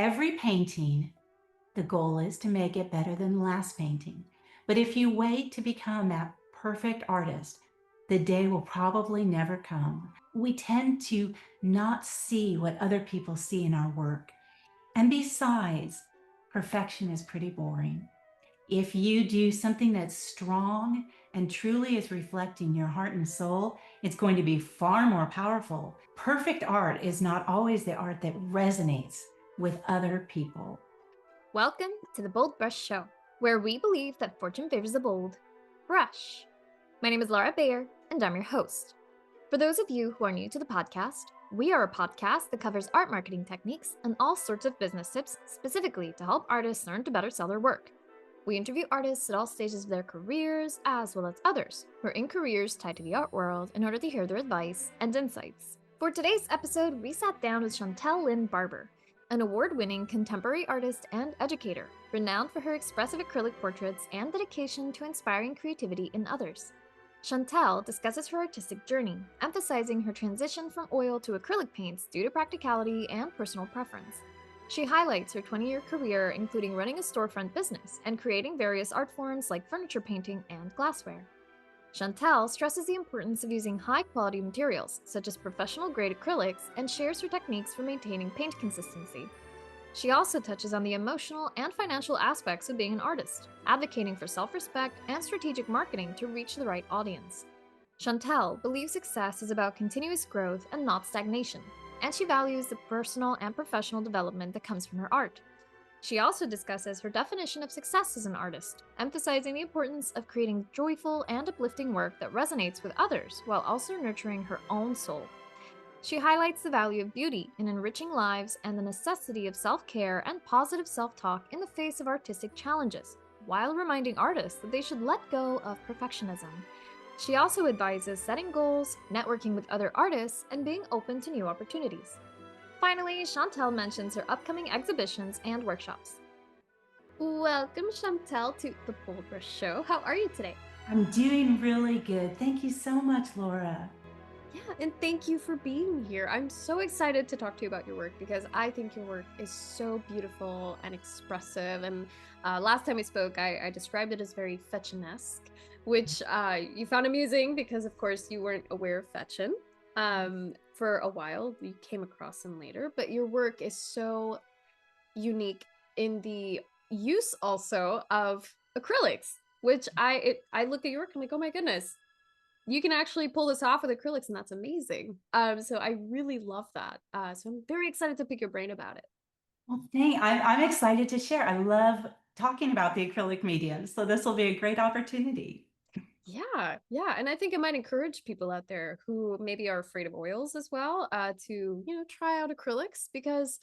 every painting, the goal is to make it better than the last painting. But if you wait to become that perfect artist, the day will probably never come. We tend to not see what other people see in our work. And besides, perfection is pretty boring. If you do something that's strong and truly is reflecting your heart and soul, it's going to be far more powerful. Perfect art is not always the art that resonates with other people. Welcome to the BoldBrush Show, where we believe that fortune favors the bold. Brush. My name is Laura Bayer, and I'm your host. For those of you who are new to the podcast, we are a podcast that covers art marketing techniques and all sorts of business tips specifically to help artists learn to better sell their work. We interview artists at all stages of their careers, as well as others who are in careers tied to the art world in order to hear their advice and insights. For today's episode, we sat down with Chantel Lynn Barber, an award-winning contemporary artist and educator, renowned for her expressive acrylic portraits and dedication to inspiring creativity in others. Chantel discusses her artistic journey, emphasizing her transition from oil to acrylic paints due to practicality and personal preference. She highlights her 20-year career, including running a storefront business and creating various art forms like furniture painting and glassware. Chantel stresses the importance of using high-quality materials, such as professional-grade acrylics, and shares her techniques for maintaining paint consistency. She also touches on the emotional and financial aspects of being an artist, advocating for self-respect and strategic marketing to reach the right audience. Chantel believes success is about continuous growth and not stagnation, and she values the personal and professional development that comes from her art. She also discusses her definition of success as an artist, emphasizing the importance of creating joyful and uplifting work that resonates with others while also nurturing her own soul. She highlights the value of beauty in enriching lives and the necessity of self-care and positive self-talk in the face of artistic challenges, while reminding artists that they should let go of perfectionism. She also advises setting goals, networking with other artists, and being open to new opportunities. Finally, Chantel mentions her upcoming exhibitions and workshops. Welcome, Chantel, to the BoldBrush Show. How are you today? I'm doing really good. Thank you so much, Laura. Yeah, and thank you for being here. I'm so excited to talk to you about your work because I think your work is so beautiful and expressive. And last time we spoke, I described it as very fetchinesque, which you found amusing because, of course, you weren't aware of fetchin. For a while. You came across him later, but your work is so unique in the use also of acrylics, which I look at your work and I'm like, oh my goodness, you can actually pull this off with acrylics, and that's amazing. So I really love that. So I'm very excited to pick your brain about it. Well, I'm excited to share. I love talking about the acrylic medium, so this will be a great opportunity. Yeah, and I think it might encourage people out there who maybe are afraid of oils as well, to try out acrylics because,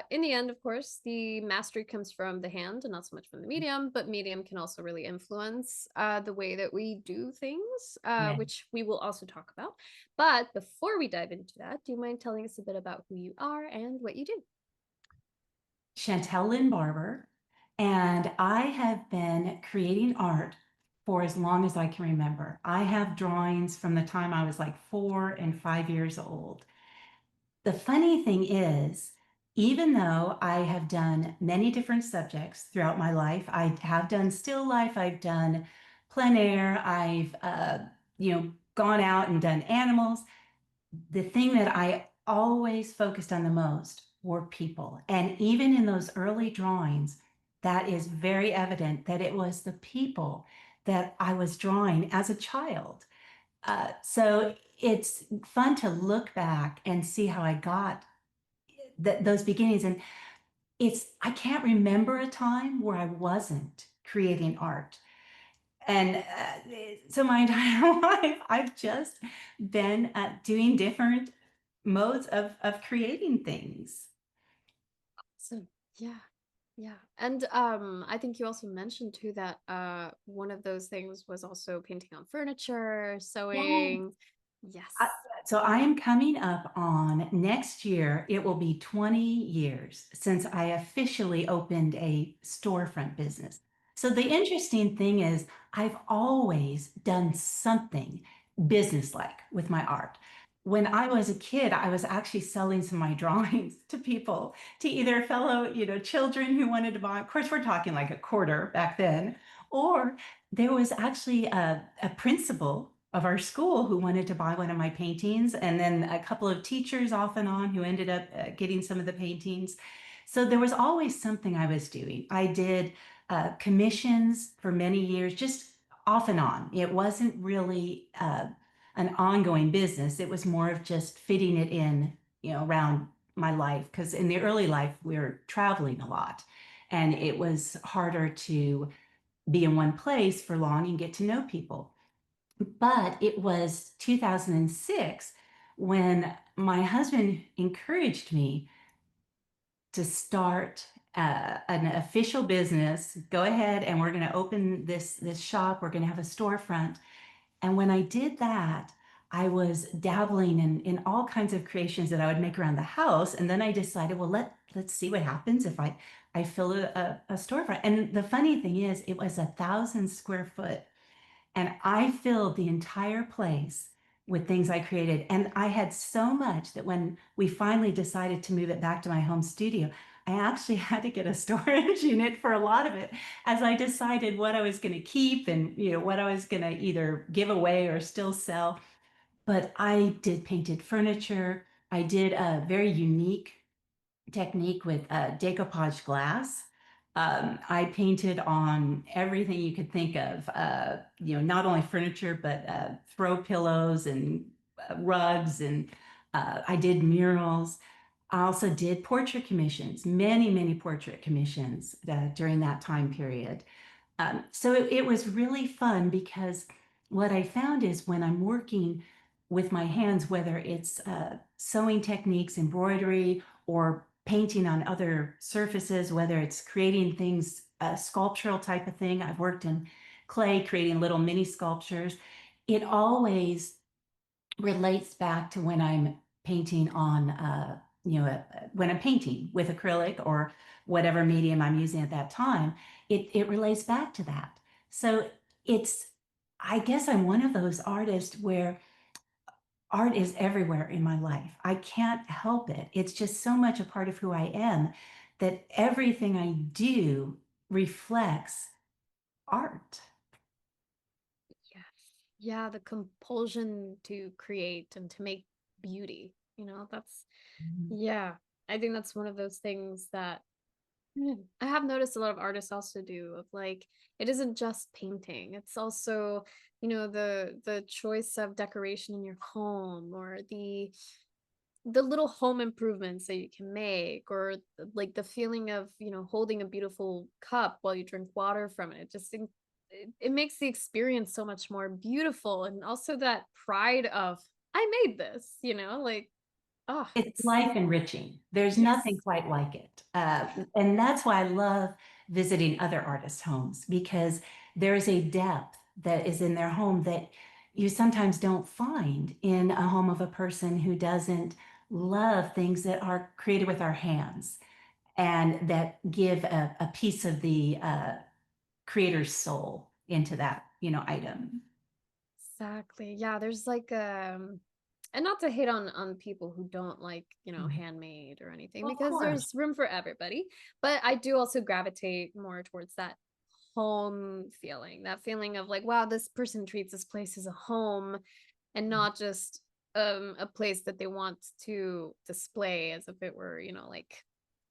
in the end, of course, the mastery comes from the hand and not so much from the medium. But medium can also really influence the way that we do things, Yeah. which we will also talk about. But before we dive into that, do you mind telling us a bit about who you are and what you do? Chantel Lynn Barber, and I have been creating art for as long as I can remember. I have drawings from the time I was like 4 and 5 years old. The funny thing is, even though I have done many different subjects throughout my life, I have done still life, I've done plein air, I've gone out and done animals. The thing that I always focused on the most were people. And even in those early drawings, that is very evident that it was the people that I was drawing as a child. So it's fun to look back and see how I got those beginnings. And I can't remember a time where I wasn't creating art. And so my entire life, I've just been doing different modes of creating things. So yeah. And I think you also mentioned too that one of those things was also painting on furniture, Yeah. sewing. Yes. So I am coming up on next year. It will be 20 years since I officially opened a storefront business. So the interesting thing is I've always done something businesslike with my art. when I was a kid, I was actually selling some of my drawings to people, to either fellow, children who wanted to buy. Of course, we're talking like a quarter back then, or there was actually a principal of our school who wanted to buy one of my paintings, and then a couple of teachers off and on who ended up getting some of the paintings. So there was always something I was doing. I did commissions for many years, just off and on. It wasn't really an ongoing business. It was more of just fitting it in, around my life. Because in the early life, we were traveling a lot, and it was harder to be in one place for long and get to know people. But it was 2006 when my husband encouraged me to start an official business. Go ahead, and we're going to open this shop. We're going to have a storefront. And when I did that, I was dabbling in all kinds of creations that I would make around the house. And then I decided, well, let's see what happens if I fill a storefront. And the funny thing is, it was 1,000 square foot, and I filled the entire place with things I created. And I had so much that when we finally decided to move it back to my home studio, I actually had to get a storage unit for a lot of it as I decided what I was going to keep and what I was going to either give away or still sell. But I did painted furniture. I did a very unique technique with decoupage glass. I painted on everything you could think of, not only furniture, but throw pillows and rugs, and I did murals. I also did portrait commissions, many, many portrait commissions during that time period. So it was really fun because what I found is when I'm working with my hands, whether it's sewing techniques, embroidery, or painting on other surfaces, whether it's creating things, a sculptural type of thing. I've worked in clay, creating little mini sculptures. It always relates back to when I'm painting on, when I'm painting with acrylic or whatever medium I'm using at that time, it relates back to that. So it's, I guess I'm one of those artists where art is everywhere in my life. I can't help it. It's just so much a part of who I am that everything I do reflects art. Yes. Yeah, the compulsion to create and to make beauty, that's, Mhm. yeah, I think that's one of those things that I have noticed a lot of artists also do of like it isn't just painting. It's also, the choice of decoration in your home or the little home improvements that you can make or like the feeling of, holding a beautiful cup while you drink water from it. It makes the experience so much more beautiful and also that pride of I made this, like oh, It's it's life enriching. There's nothing yes. quite like it. And that's why I love visiting other artists' homes, because there is a depth that is in their home that you sometimes don't find in a home of a person who doesn't love things that are created with our hands and that give a piece of the creator's soul into that, item. Exactly. Yeah, there's like and not to hate on people who don't like, Mhm. handmade or anything Of because course. there's room for everybody, but I do also gravitate more towards that home feeling. That feeling of like, wow, this person treats this place as a home and not just a place that they want to display as if it were, like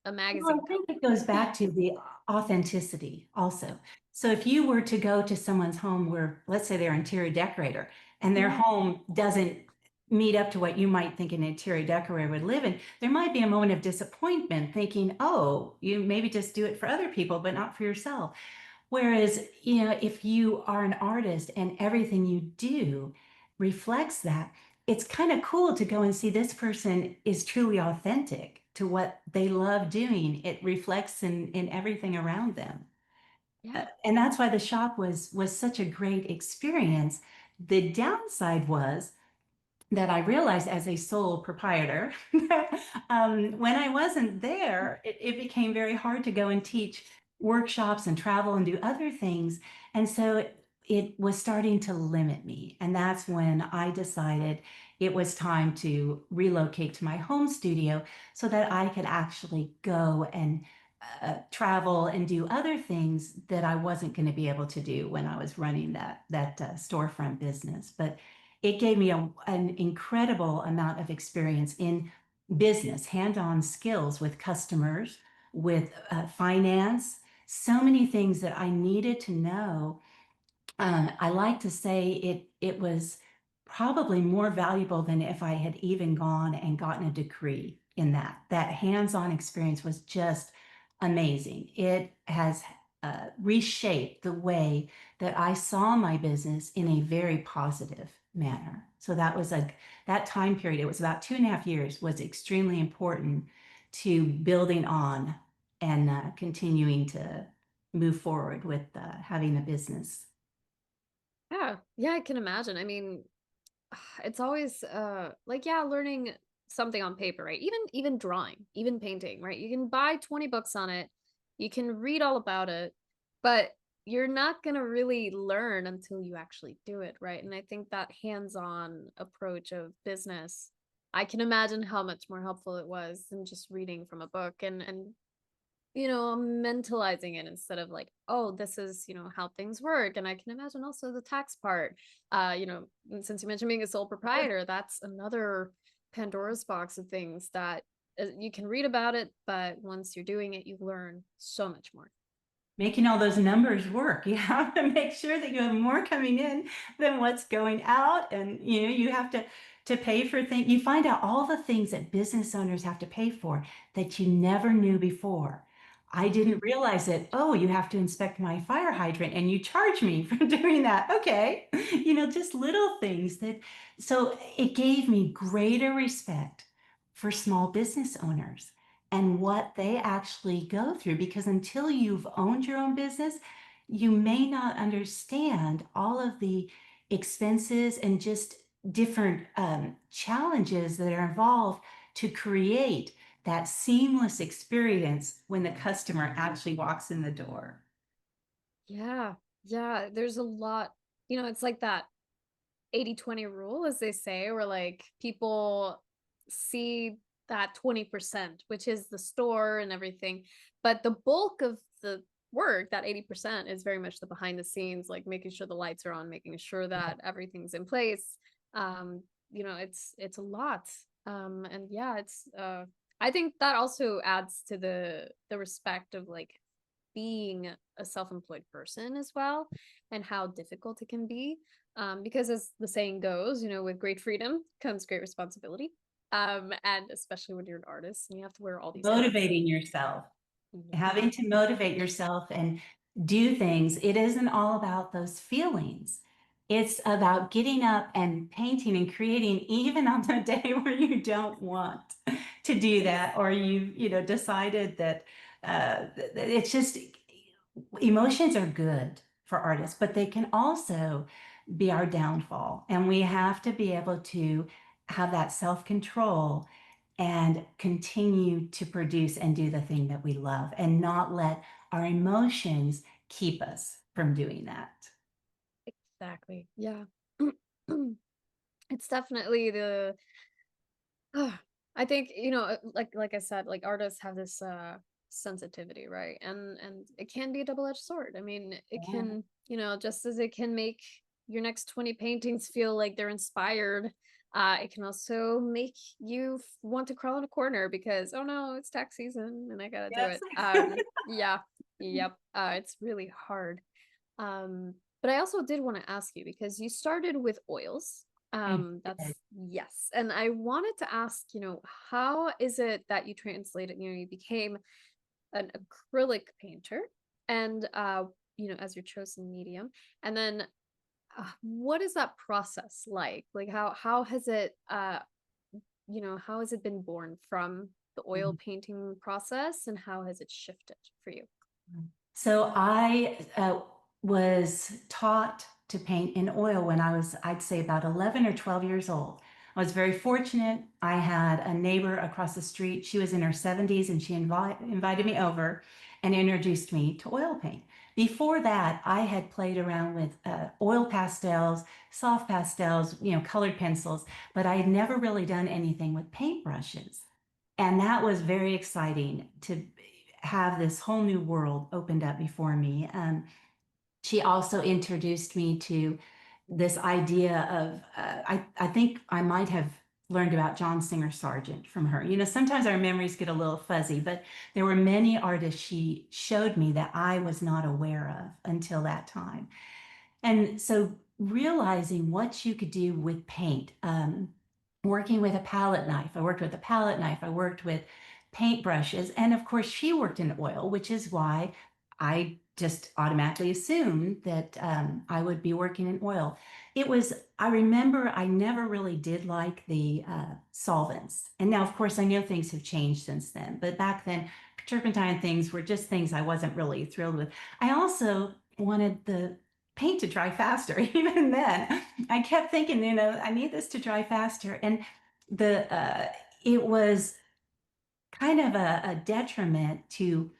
a Well, magazine I think it goes cover. back to the authenticity also. So if you were to go to someone's home where, let's say they're an interior decorator, and their Mhm. home doesn't meet up to what you might think an interior decorator would live in, there might be a moment of disappointment thinking, oh, you maybe just do it for other people, but not for yourself. Whereas, if you are an artist and everything you do reflects that, it's kind of cool to go and see this person is truly authentic to what they love doing. It reflects in everything around them. Yeah. And that's why the shop was such a great experience. The downside was that I realized as a sole proprietor, when I wasn't there, it became very hard to go and teach workshops and travel and do other things. And so it was starting to limit me. And that's when I decided it was time to relocate to my home studio so that I could actually go and travel and do other things that I wasn't going to be able to do when I was running that storefront business. But it gave me an incredible amount of experience in business, hands-on skills with customers, with finance, so many things that I needed to know. I like to say it was probably more valuable than if I had even gone and gotten a degree in that. That hands-on experience was just amazing. It has reshaped the way that I saw my business in a very positive manner. So that was that time period. It was about 2.5 years, was extremely important to building on and continuing to move forward with having a business. Yeah, yeah, I can imagine. I mean, it's always like, yeah, learning something on paper, right? Even drawing, even painting, right? You can buy 20 books on it, you can read all about it, but you're not going to really learn until you actually do it, right? And I think that hands-on approach of business, I can imagine how much more helpful it was than just reading from a book and mentalizing it instead of like, oh, this is, how things work. And I can imagine also the tax part. And since you mentioned being a sole proprietor, that's another Pandora's box of things that you can read about it, but once you're doing it, you learn so much more. Making all those numbers work. You have to make sure that you have more coming in than what's going out. And you have to pay for things. You find out all the things that business owners have to pay for that you never knew before. I didn't realize that, oh, you have to inspect my fire hydrant and you charge me for doing that. Okay. Just little things so it gave me greater respect for small business owners and what they actually go through. Because until you've owned your own business, you may not understand all of the expenses and just different challenges that are involved to create that seamless experience when the customer actually walks in the door. Yeah. Yeah. There's a lot, it's like that 80-20 rule, as they say, where like people see that 20%, which is the store and everything. But the bulk of the work, that 80%, is very much the behind the scenes, like making sure the lights are on, making sure that everything's in place. It's a lot. And yeah, it's I think that also adds to the respect of like being a self-employed person as well, and how difficult it can be, because as the saying goes, with great freedom comes great responsibility, and especially when you're an artist and you have to wear all these hats. Motivating yourself, Yeah. having to motivate yourself and do things. It isn't all about those feelings. It's about getting up and painting and creating even on the day where you don't want to do that, or decided that it's just emotions are good for artists, but they can also be our downfall. And we have to be able to have that self-control and continue to produce and do the thing that we love and not let our emotions keep us from doing that. Exactly. Yeah. It's definitely the I think, like I said, like artists have this sensitivity, right? And it can be a double-edged sword. I mean, it Yeah. can, just as it can make your next 20 paintings feel like they're inspired, it can also make you want to crawl in a corner because, oh no, it's tax season and I gotta do Yes. it. Yeah, yep. It's really hard. But I also did want to ask you because you started with oils. I did. That's yes. And I wanted to ask, how is it that you translated, you became an acrylic painter and as your chosen medium. And then what is that process like? Like how has it how has it been born from the oil painting process and how has it shifted for you? So I was taught to paint in oil when I was, I'd say, about 11 or 12 years old. I was very fortunate. I had a neighbor across the street. She was in her 70s and she invited me over and introduced me to oil paint. Before that, I had played around with oil pastels, soft pastels, colored pencils, but I had never really done anything with paintbrushes. And that was very exciting to have this whole new world opened up before me. She also introduced me to this idea of, I think I might have learned about John Singer Sargent from her. Sometimes our memories get a little fuzzy, but there were many artists she showed me that I was not aware of until that time. And so realizing what you could do with paint, working with a palette knife. I worked with a palette knife. I worked with paintbrushes. And of course, she worked in oil, which is why I just automatically assumed that I would be working in oil. I remember I never really did like the solvents. And now, of course, I know things have changed since then. But back then, turpentine things were just things I wasn't really thrilled with. I also wanted the paint to dry faster. Even then, I kept thinking, I need this to dry faster. And the it was kind of a detriment to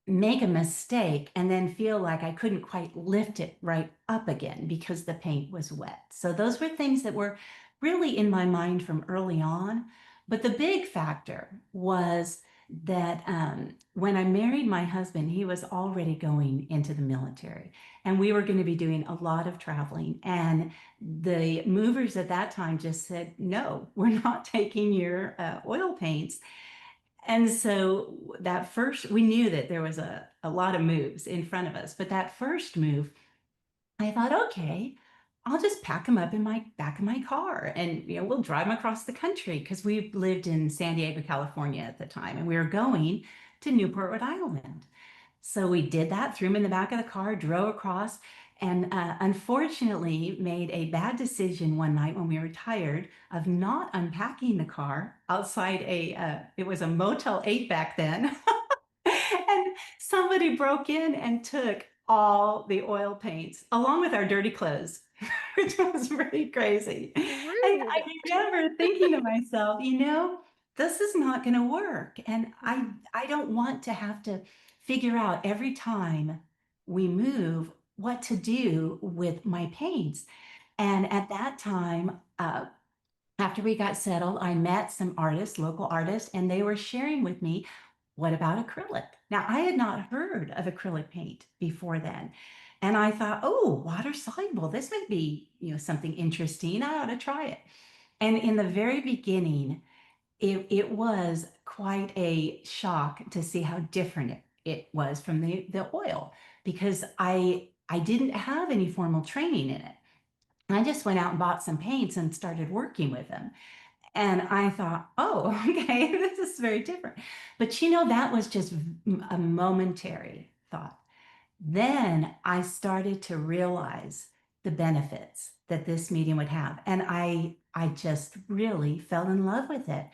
make a mistake and then feel like I couldn't quite lift it right up again because the paint was wet. So those were things that were really in my mind from early on. But the big factor was that when I married my husband, he was already going into the military and we were going to be doing a lot of traveling. And the movers at that time just said, no, we're not taking your oil paints. And so we knew that there was a lot of moves in front of us, but that first move, I thought, okay, I'll just pack them up in my back of my car and we'll drive them across the country because we lived in San Diego, California at the time, and we were going to Newport, Rhode Island. So we did that, threw him in the back of the car, drove across, and unfortunately made a bad decision one night when we were tired of not unpacking the car outside it was a Motel 8 back then. And somebody broke in and took all the oil paints along with our dirty clothes, which was really crazy. And I Rude. remember thinking to myself, this is not going to work. And I don't want to have to figure out every time we move what to do with my paints. And at that time, after we got settled, I met some artists, local artists, and they were sharing with me, what about acrylic? Now, I had not heard of acrylic paint before then. And I thought, oh, water soluble. This might be, something interesting. I ought to try it. And in the very beginning, it was quite a shock to see how different it was from the oil because I didn't have any formal training in it. I just went out and bought some paints and started working with them. And I thought, oh, okay, this is very different. But that was just a momentary thought. Then I started to realize the benefits that this medium would have. And I just really fell in love with it.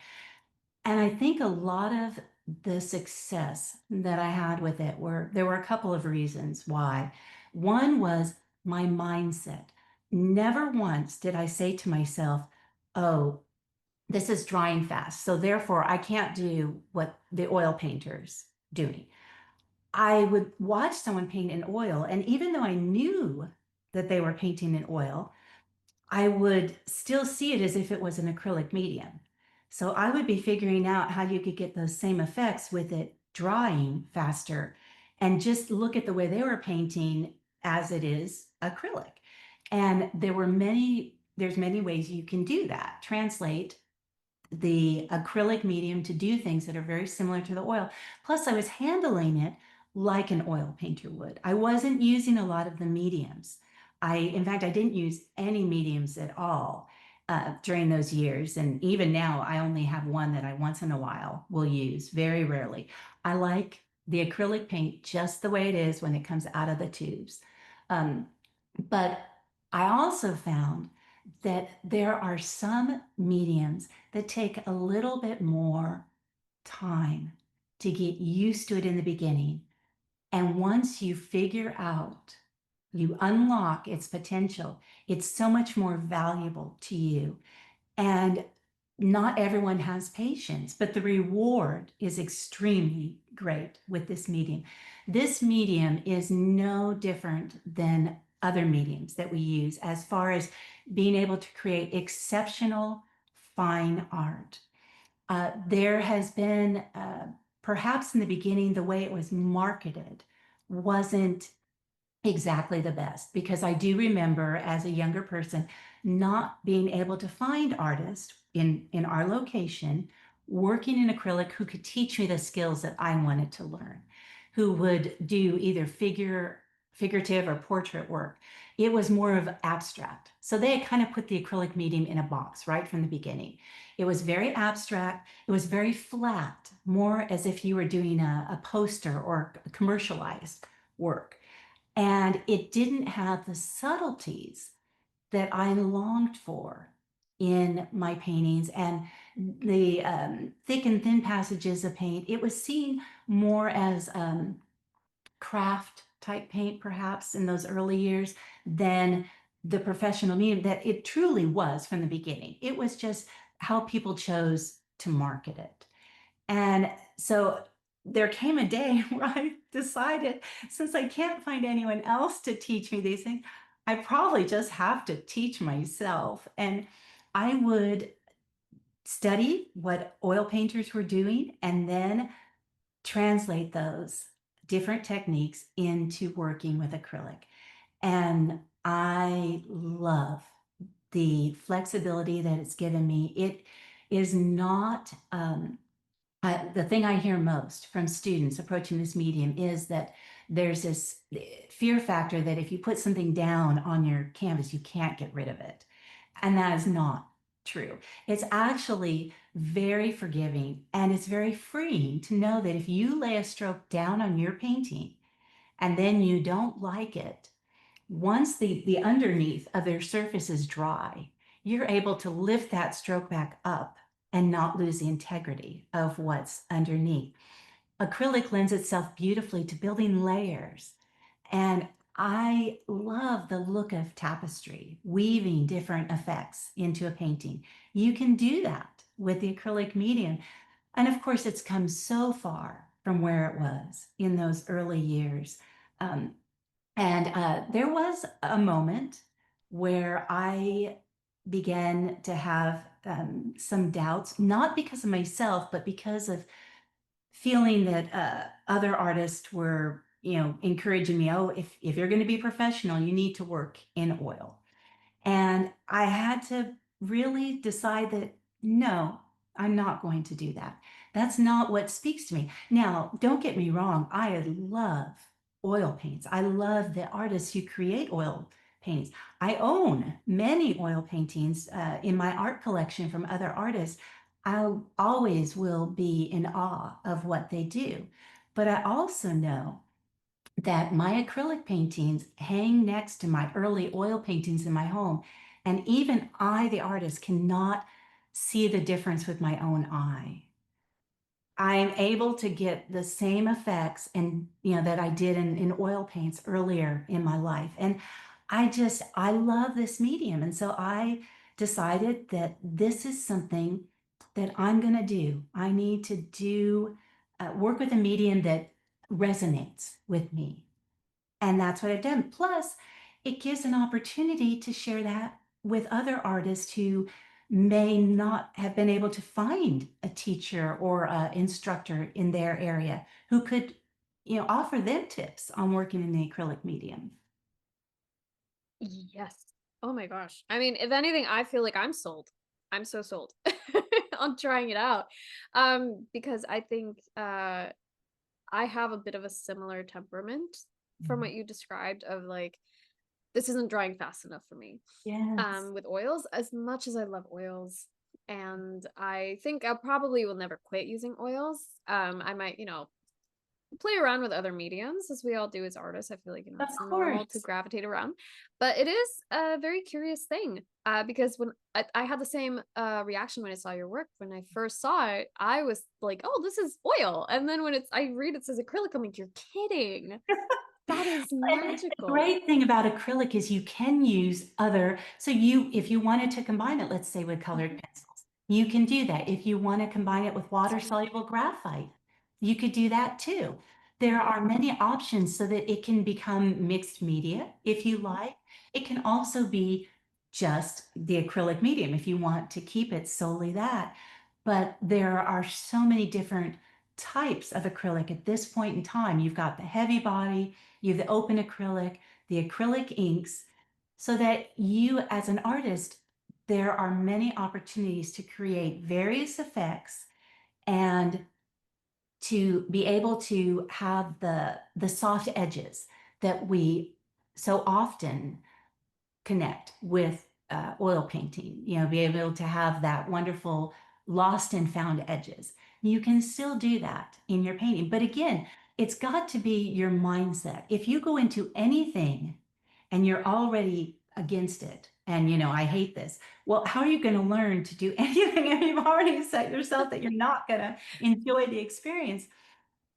And I think a lot of the success that I had with it there were a couple of reasons why. One was my mindset. Never once did I say to myself, oh, this is drying fast. So therefore I can't do what the oil painters doing. I would watch someone paint in oil, and even though I knew that they were painting in oil, I would still see it as if it was an acrylic medium. So I would be figuring out how you could get those same effects with it drying faster and just look at the way they were painting as it is acrylic. And there's many ways you can do that. Translate the acrylic medium to do things that are very similar to the oil. Plus, I was handling it like an oil painter would. I wasn't using a lot of the mediums. In fact, I didn't use any mediums at all during those years. And even now, I only have one that I once in a while will use, very rarely. I like the acrylic paint just the way it is when it comes out of the tubes. But I also found that there are some mediums that take a little bit more time to get used to it in the beginning. And once you figure out you unlock its potential, it's so much more valuable to you. And not everyone has patience, but the reward is extremely great with this medium. This medium is no different than other mediums that we use as far as being able to create exceptional fine art. There has been, perhaps in the beginning, the way it was marketed wasn't exactly the best, because I do remember as a younger person not being able to find artists in our location working in acrylic who could teach me the skills that I wanted to learn, who would do either figurative or portrait work. It was more of abstract. So they had kind of put the acrylic medium in a box right from the beginning. It was very abstract. It was very flat, more as if you were doing a poster or a commercialized work. And it didn't have the subtleties that I longed for in my paintings, and the thick and thin passages of paint. It was seen more as craft type paint, perhaps in those early years, than the professional medium that it truly was from the beginning. It was just how people chose to market it. And so there came a day where I decided, since I can't find anyone else to teach me these things, I probably just have to teach myself. And I would study what oil painters were doing and then translate those different techniques into working with acrylic. And I love the flexibility that it's given me. It is not the thing I hear most from students approaching this medium is that there's this fear factor that if you put something down on your canvas, you can't get rid of it. And that is not true. It's actually very forgiving, and it's very freeing to know that if you lay a stroke down on your painting and then you don't like it, once the underneath of their surface is dry, you're able to lift that stroke back up and not lose the integrity of what's underneath. Acrylic lends itself beautifully to building layers. And I love the look of tapestry, weaving different effects into a painting. You can do that with the acrylic medium. And of course, it's come so far from where it was in those early years. Um, and there was a moment where I began to have some doubts, not because of myself, but because of feeling that other artists were, encouraging me. Oh, if you're going to be professional, you need to work in oil. And I had to really decide that no, I'm not going to do that. That's not what speaks to me. Now, don't get me wrong, I love oil paints. I love the artists who create oil paintings. I own many oil paintings in my art collection from other artists. I always will be in awe of what they do. But I also know that my acrylic paintings hang next to my early oil paintings in my home. And even I, the artist, cannot see the difference with my own eye. I'm able to get the same effects and that I did in oil paints earlier in my life. And I love this medium. And so I decided that this is something that I'm going to do. I need to do work with a medium that resonates with me. And that's what I've done. Plus, it gives an opportunity to share that with other artists who may not have been able to find a teacher or an instructor in their area who could, offer them tips on working in the acrylic medium. Yes. Oh my gosh. I mean, if anything, I feel like I'm sold. I'm so sold on trying it out. Because I think I have a bit of a similar temperament from Mm. what you described of like this isn't drying fast enough for me. Yes. With oils, as much as I love oils, and I think I probably will never quit using oils. I might, play around with other mediums as we all do as artists. I feel like, Of it's normal to course. gravitate around, but it is a very curious thing. Because when I had the same reaction when I saw your work, when I first saw it, I was like, oh, this is oil. And then when I read it says acrylic, I'm like, you're kidding. That is And the magical. great thing about acrylic is you can use other, so if you wanted to combine it, let's say with colored Mhm. pencils, you can do that. If you want to combine it with water soluble graphite, you could do that too. There are many options so that it can become mixed media if you like. It can also be just the acrylic medium if you want to keep it solely that. But there are so many different types of acrylic at this point in time. You've got the heavy body, you have the open acrylic, the acrylic inks, so that you, as an artist, there are many opportunities to create various effects and to be able to have the soft edges that we so often connect with oil painting, be able to have that wonderful lost and found edges. You can still do that in your painting. But again, it's got to be your mindset. If you go into anything and you're already against it, and I hate this, well, how are you going to learn to do anything if you've already set yourself that you're not going to enjoy the experience?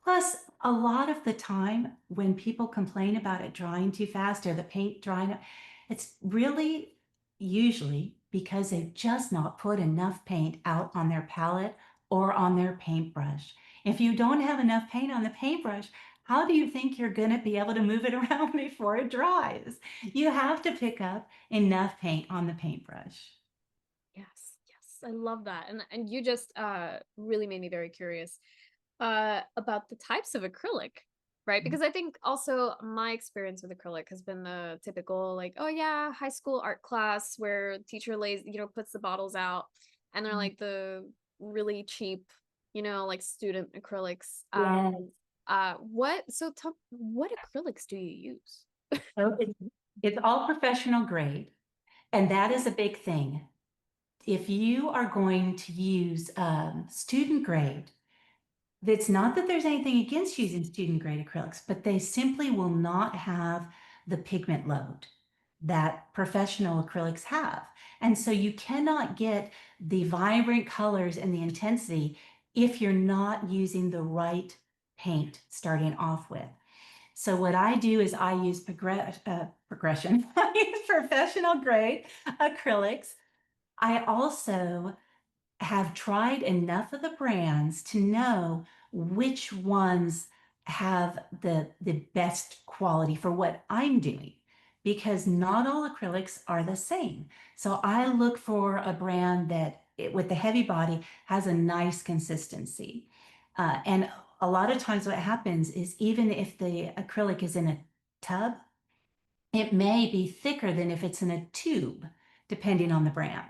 Plus, a lot of the time when people complain about it drying too fast or the paint drying up, it's really usually because they've just not put enough paint out on their palette or on their paintbrush. If you don't have enough paint on the paintbrush, how do you think you're going to be able to move it around before it dries? You have to pick up enough paint on the paintbrush. Yes, yes, I love that. And you just really made me very curious about the types of acrylic, right? Because I think also my experience with acrylic has been the typical like, oh yeah, high school art class where teacher lays, puts the bottles out and they're like the really cheap, like student acrylics. Yes. What acrylics do you use? So it's all professional grade, and that is a big thing. If you are going to use student grade, it's not that there's anything against using student grade acrylics, but they simply will not have the pigment load that professional acrylics have. And so you cannot get the vibrant colors and the intensity if you're not using the right paint starting off with. So what I do is I use progression. I use professional grade acrylics. I also have tried enough of the brands to know which ones have the best quality for what I'm doing because not all acrylics are the same. So I look for a brand that with the heavy body has a nice consistency. And a lot of times what happens is even if the acrylic is in a tub, it may be thicker than if it's in a tube, depending on the brand.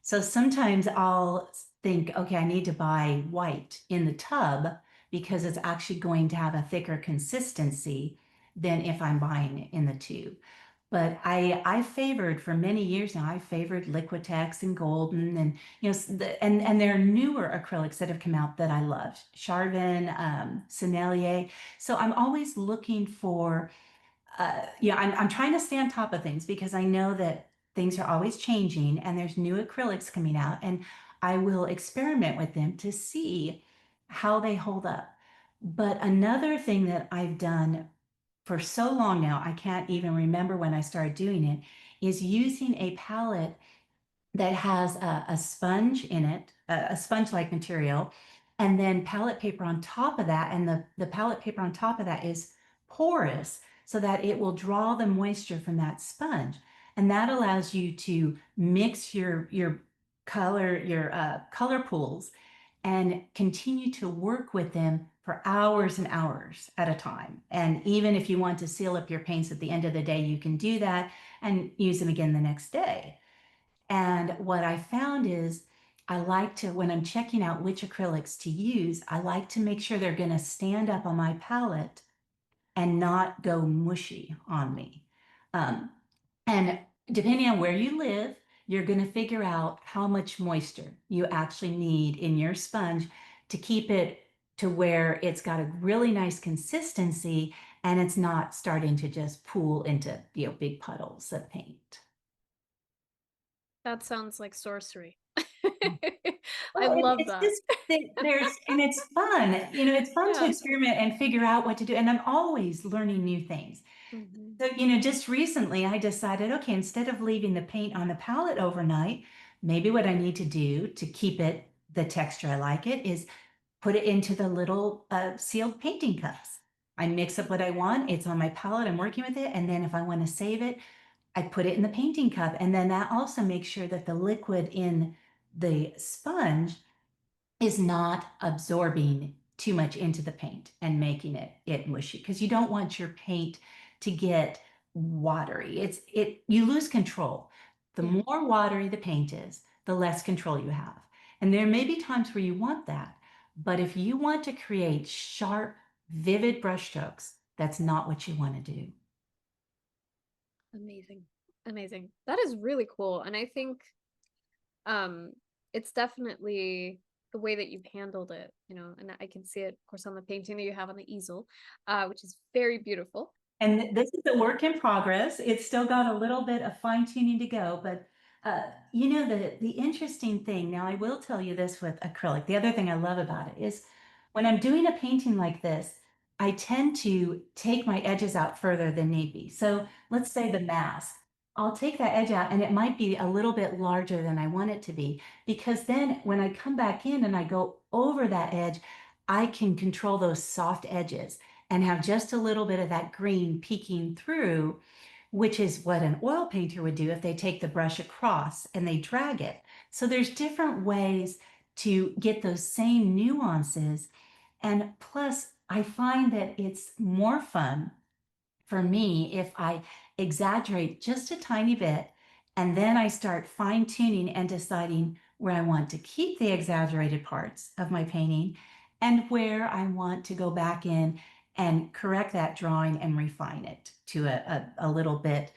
So sometimes I'll think, okay, I need to buy white in the tub because it's actually going to have a thicker consistency than if I'm buying it in the tube. But I favored for many years now, I favored Liquitex and Golden and and there are newer acrylics that have come out that I love. Charvin, Sennelier. So I'm always looking for I'm trying to stay on top of things because I know that things are always changing and there's new acrylics coming out, and I will experiment with them to see how they hold up. But another thing that I've done for so long now, I can't even remember when I started doing it, is using a palette that has a sponge in it, a sponge-like material, and then palette paper on top of that. And the palette paper on top of that is porous so that it will draw the moisture from that sponge. And that allows you to mix your color pools and continue to work with them for hours and hours at a time. And even if you want to seal up your paints at the end of the day, you can do that and use them again the next day. And what I found is I like to, when I'm checking out which acrylics to use, I like to make sure they're going to stand up on my palette and not go mushy on me. Um, and depending on where you live, you're going to figure out how much moisture you actually need in your sponge to keep it to where it's got a really nice consistency and it's not starting to just pool into, big puddles of paint. That sounds like sorcery. I Well, love it's that. just that and it's fun, it's fun to Yeah. experiment and figure out what to do. And I'm always learning new things. Mhm. So, just recently I decided, okay, instead of leaving the paint on the palette overnight, maybe what I need to do to keep it the texture I like it is put it into the little sealed painting cups. I mix up what I want. It's on my palette. I'm working with it. And then if I want to save it, I put it in the painting cup. And then that also makes sure that the liquid in the sponge is not absorbing too much into the paint and making it mushy, because you don't want your paint to get watery. You lose control. The Yeah. more watery the paint is, the less control you have. And there may be times where you want that, but if you want to create sharp, vivid brushstrokes, that's not what you want to do. Amazing. Amazing. That is really cool. And I think um it's definitely the way that you've handled it, and I can see it, of course, on the painting that you have on the easel, which is very beautiful. And this is a work in progress. It's still got a little bit of fine tuning to go, but the interesting thing, now I will tell you this with acrylic. The other thing I love about it is when I'm doing a painting like this, I tend to take my edges out further than need be. So let's say the mask. I'll take that edge out and it might be a little bit larger than I want it to be, because then when I come back in and I go over that edge, I can control those soft edges and have just a little bit of that green peeking through, which is what an oil painter would do if they take the brush across and they drag it. So there's different ways to get those same nuances. And plus, I find that it's more fun for me if I exaggerate just a tiny bit and then I start fine tuning and deciding where I want to keep the exaggerated parts of my painting and where I want to go back in and correct that drawing and refine it to a little bit,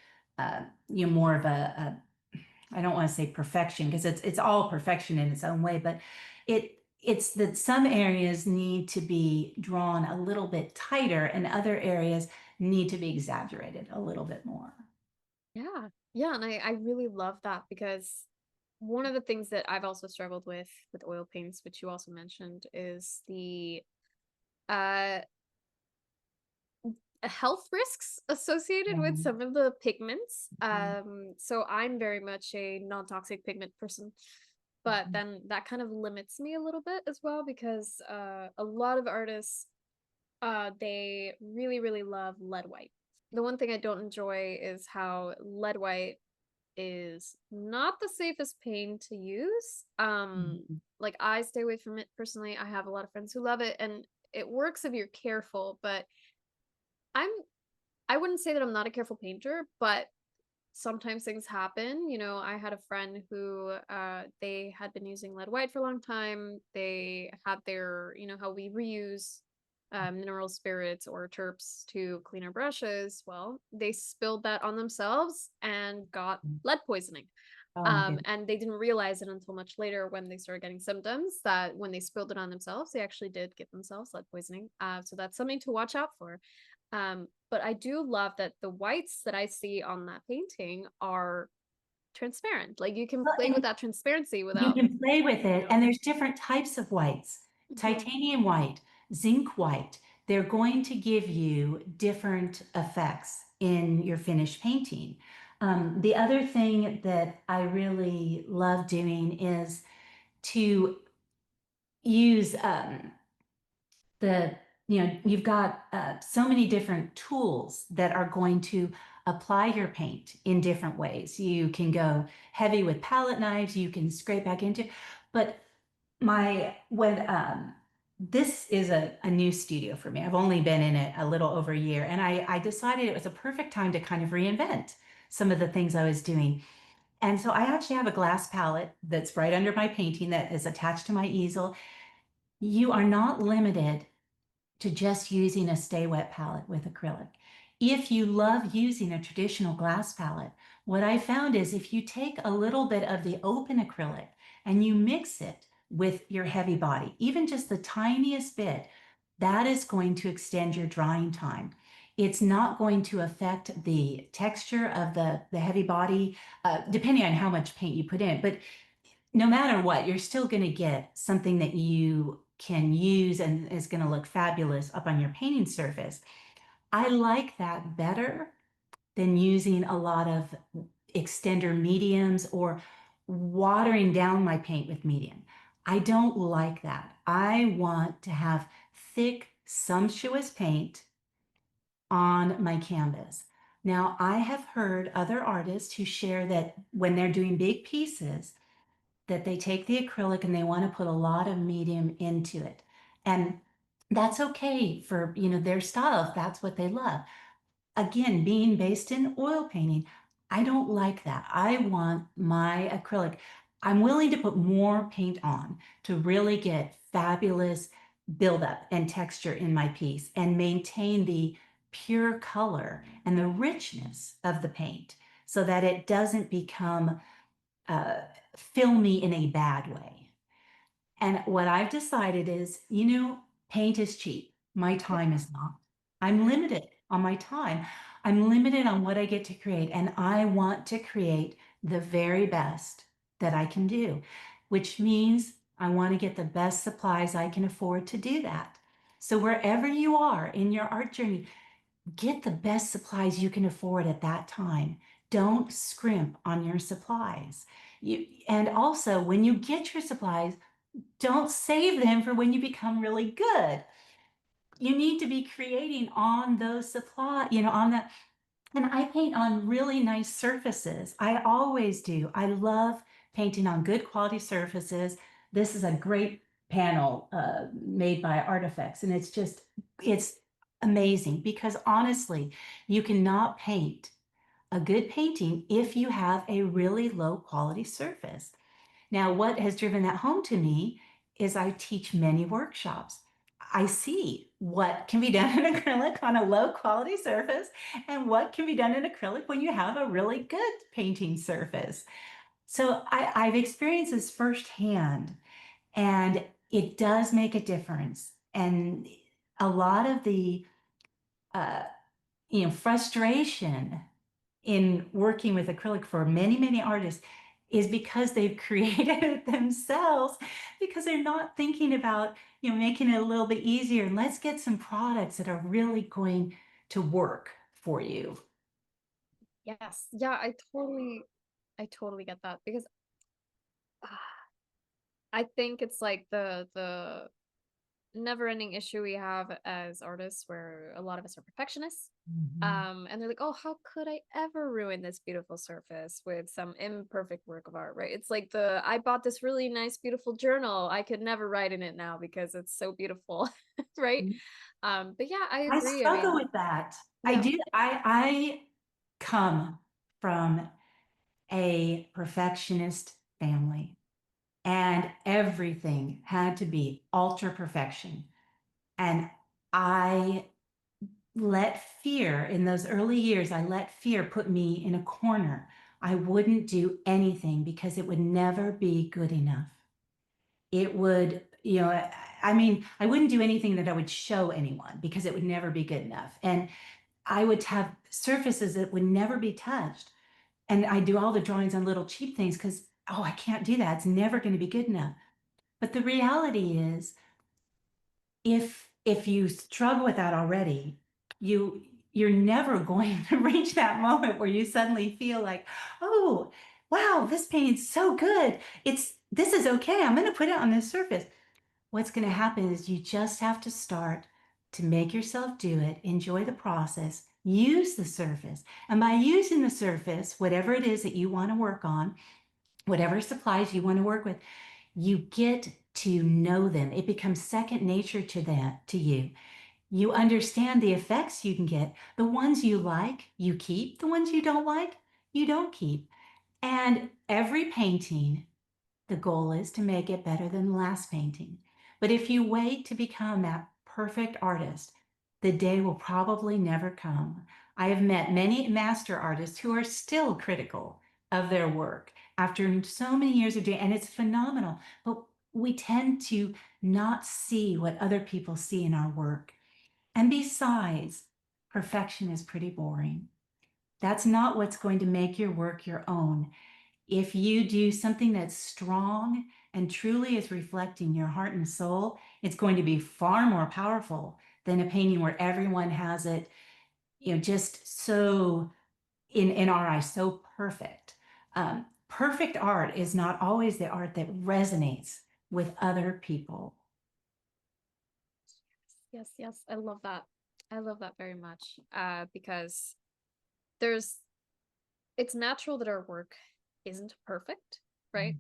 more of I don't want to say perfection, because it's all perfection in its own way, but it's that some areas need to be drawn a little bit tighter and other areas need to be exaggerated a little bit more. Yeah. Yeah, and I really love that because one of the things that I've also struggled with oil paints, which you also mentioned, is the uh health risks associated with Yeah. some of the pigments. Mhm. So I'm very much a non-toxic pigment person, but Mhm. then that kind of limits me a little bit as well because a lot of artists they really, really love lead white. The one thing I don't enjoy is how lead white is not the safest paint to use. Mhm. Like I stay away from it personally. I have a lot of friends who love it and it works if you're careful, but I'm I wouldn't say that I'm not a careful painter, but sometimes things happen. I had a friend who they had been using lead white for a long time. They had their, how we reuse mineral spirits or terps to clean our brushes. Well, they spilled that on themselves and got lead poisoning. Oh my goodness. And they didn't realize it until much later when they started getting symptoms that when they spilled it on themselves, they actually did get themselves lead poisoning. So that's something to watch out for. But I do love that the whites that I see on that painting are transparent. Like you can Well, play with and that transparency you without, can play with you it, know. and there's different types of whites. Mhm. Titanium white, zinc white, they're going to give you different effects in your finished painting. The other thing that I really love doing is to use you've got so many different tools that are going to apply your paint in different ways. You can go heavy with palette knives, you can scrape back into, but my when this is a new studio for me. I've only been in it a little over a year, and I decided it was a perfect time to kind of reinvent some of the things I was doing. And so I actually have a glass palette that's right under my painting that is attached to my easel. You are not limited to just using a stay wet palette with acrylic. If you love using a traditional glass palette, what I found is if you take a little bit of the open acrylic and you mix it with your heavy body, even just the tiniest bit, that is going to extend your drying time. It's not going to affect the texture of the heavy body, depending on how much paint you put in. But no matter what, you're still going to get something that you can use and is going to look fabulous up on your painting surface. I like that better than using a lot of extender mediums or watering down my paint with medium. I don't like that. I want to have thick, sumptuous paint on my canvas. Now, I have heard other artists who share that when they're doing big pieces, that they take the acrylic and they want to put a lot of medium into it. And that's okay for, their style if that's what they love. Again, being based in oil painting, I don't like that. I want my acrylic. I'm willing to put more paint on to really get fabulous buildup and texture in my piece and maintain the pure color and the richness of the paint so that it doesn't become uh, filmy in a bad way. And what I've decided is, paint is cheap. My Yep. time is not. I'm limited on my time. I'm limited on what I get to create, and I want to create the very best that I can do, which means I want to get the best supplies I can afford to do that. So wherever you are in your art journey, get the best supplies you can afford at that time. Don't scrimp on your supplies. And also, when you get your supplies, don't save them for when you become really good. You need to be creating on those supply, on that. And I paint on really nice surfaces. I always do. I love painting on good quality surfaces. This is a great panel made by Artifacts, and it's amazing because honestly, you cannot paint a good painting if you have a really low quality surface. Now, what has driven that home to me is I teach many workshops. I see what can be done in acrylic on a low quality surface and what can be done in acrylic when you have a really good painting surface. So I've experienced this firsthand, and it does make a difference. And a lot of the uh, frustration in working with acrylic for many, many artists is because they've created it themselves, because they're not thinking about, making it a little bit easier. And let's get some products that are really going to work for you. Yes. Yeah, I totally get that because I think it's like the never-ending issue we have as artists where a lot of us are perfectionists. Mhm. And they're like, oh, how could I ever ruin this beautiful surface with some imperfect work of art, right? It's like I bought this really nice, beautiful journal. I could never write in it now because it's so beautiful, right? But yeah, I I agree. I struggle mean, with that. I yeah. do. I come from a perfectionist family, and everything had to be ultra perfection. And I let fear, in those early years, I let fear put me in a corner. I wouldn't do anything because it would never be good enough. It would, I mean, I wouldn't do anything that I would show anyone because it would never be good enough. And I would have surfaces that would never be touched. And I do all the drawings on little cheap things because, oh, I can't do that. It's never going to be good enough. But the reality is, if you struggle with that already, you're never going to reach that moment where you suddenly feel like, oh, wow, this painting's so good. This is okay. I'm going to put it on this surface. What's going to happen is you just have to start to make yourself do it, enjoy the process, use the surface. And by using the surface, whatever it is that you want to work on, whatever supplies you want to work with, you get to know them. It becomes second nature to you. You understand the effects you can get. The ones you like, you keep. The ones you don't like, you don't keep. And every painting, the goal is to make it better than the last painting. But if you wait to become that perfect artist, the day will probably never come. I have met many master artists who are still critical of their work after so many years of doing it, and it's phenomenal. But we tend to not see what other people see in our work. And besides, perfection is pretty boring. That's not what's going to make your work your own. if you do something that's strong and truly is reflecting your heart and soul, it's going to be far more powerful than a painting where everyone has it, just so in our eyes, so perfect. Perfect art is not always the art that resonates with other people. Yes, yes, I love that. I love that very much. Because there's it's natural that our work isn't perfect, right?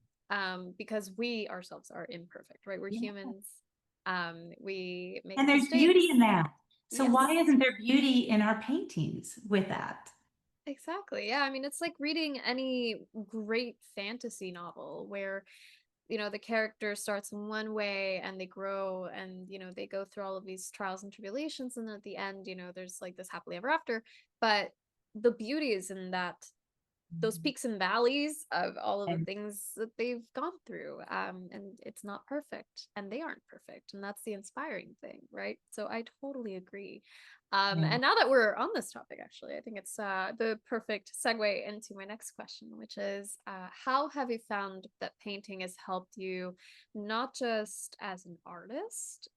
Because we ourselves are imperfect, right? We're Yeah. humans. We make And there's mistakes. beauty in that. So Yes, why isn't there beauty in our paintings with that? exactly. Yeah, I mean, it's like reading any great fantasy novel where the character starts in one way and they grow and they go through all of these trials and tribulations, and then at the end there's like this happily ever after. But the beauty is in that those peaks and valleys of all of the And things that they've gone through, and it's not perfect and they aren't perfect, and that's the inspiring thing, right? So I totally agree. yeah, And now that we're on this topic, actually, I think it's the perfect segue into my next question, which is, how have you found that painting has helped you not just as an artist,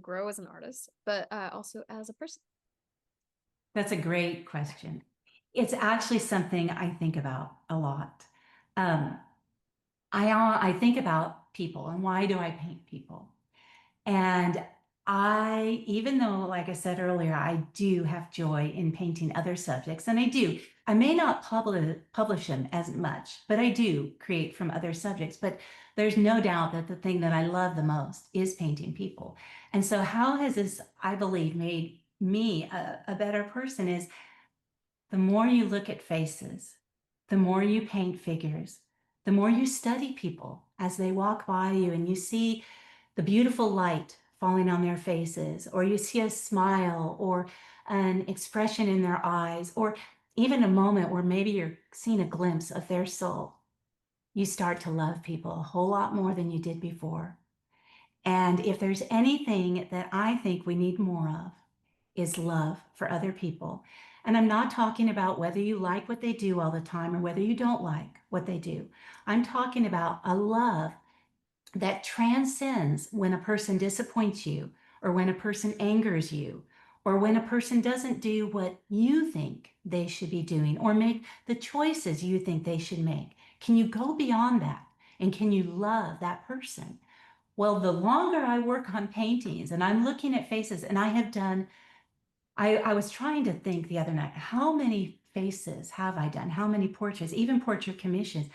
grow as an artist, but also as a person? that's a great question. It's actually something I think about a lot. Um, I think about people and why do I paint people? And even though, like I said earlier, I do have joy in painting other subjects, and I do. I may not publish them as much, but I do create from other subjects. But there's no doubt that the thing that I love the most is painting people. And so, how has this, I believe, made me a better person is the more you look at faces, the more you paint figures, the more you study people as they walk by you and you see the beautiful light falling on their faces, or you see a smile or an expression in their eyes, or even a moment where maybe you're seeing a glimpse of their soul, you start to love people a whole lot more than you did before. And if there's anything that I think we need more of, is love for other people. And I'm not talking about whether you like what they do all the time or whether you don't like what they do. I'm talking about a love that transcends when a person disappoints you, or when a person angers you, or when a person doesn't do what you think they should be doing, or make the choices you think they should make. Can you go beyond that? And can you love that person? Well, the longer I work on paintings and I'm looking at faces, and I have done, I was trying to think the other night, how many faces have I done? How many portraits, even portrait commissions?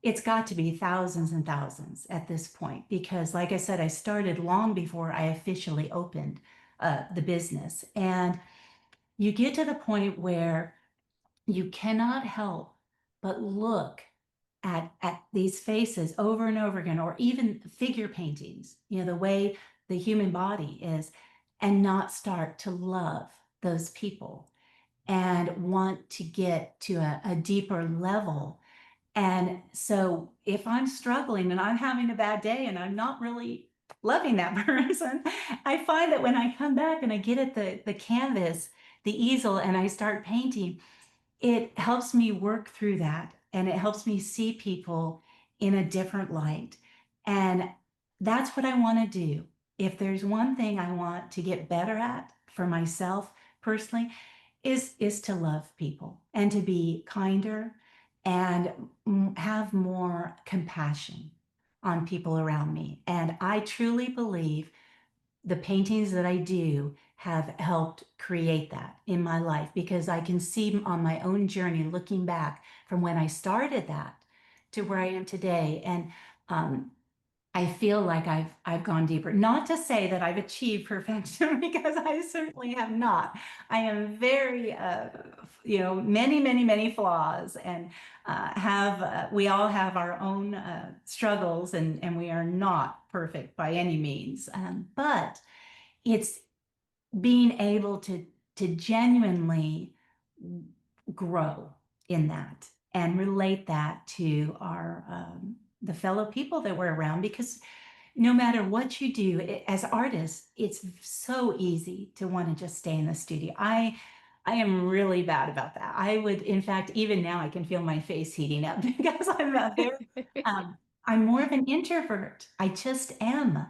It's got to be thousands and thousands at this point, because like I said, I started long before I officially opened the business. And you get to the point where you cannot help but look at these faces over and over again, or even figure paintings, the way the human body is, and not start to love those people and want to get to a deeper level. And so if I'm struggling and I'm having a bad day and I'm not really loving that person, I find that when I come back and I get at the canvas, the easel, and I start painting, it helps me work through that, and it helps me see people in a different light. And that's what I want to do. If there's one thing I want to get better at for myself personally, is to love people and to be kinder and have more compassion on people around me. And I truly believe the paintings that I do have helped create that in my life, because I can see on my own journey, looking back from when I started that to where I am today. And um, I feel like I've gone deeper. Not to say that I've achieved perfection, because I certainly have not. I am very, many, many, many flaws, and we all have our own struggles, and we are not perfect by any means. But it's being able to genuinely grow in that and relate that to our the fellow people that we're around, because no matter what you do as artists, it's so easy to want to just stay in the studio. I am really bad about that. I would, in fact, even now I can feel my face heating up because I'm more of an introvert. I just am.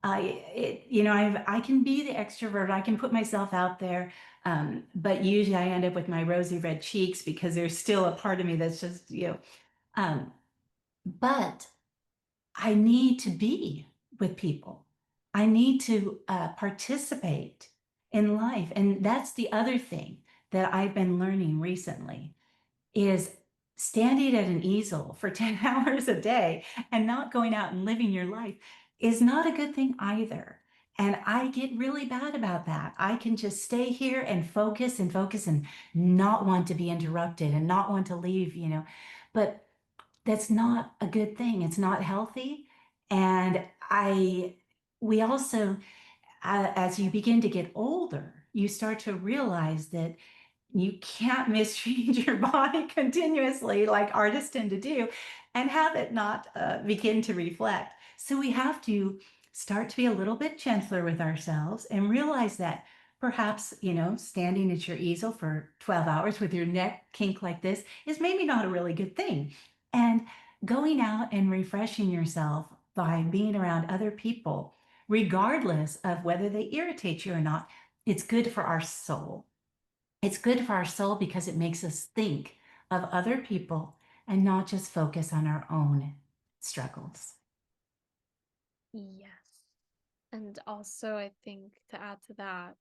I can be the extrovert. I can put myself out there. But usually I end up with my rosy red cheeks because there's still a part of me that's just, um, but I need to be with people. I need to participate in life. And that's the other thing that I've been learning recently is standing at an easel for 10 hours a day and not going out and living your life is not a good thing either. And I get really bad about that. I can just stay here and focus and not want to be interrupted and not want to leave. But that's not a good thing. It's not healthy. And we also, as you begin to get older, you start to realize that you can't mistreat your body continuously like artists tend to do and have it not begin to reflect. So we have to start to be a little bit gentler with ourselves and realize that perhaps, standing at your easel for 12 hours with your neck kink like this is maybe not a really good thing. And going out and refreshing yourself by being around other people, regardless of whether they irritate you or not, it's good for our soul. It's good for our soul because it makes us think of other people and not just focus on our own struggles. Yes. And also, I think to add to that,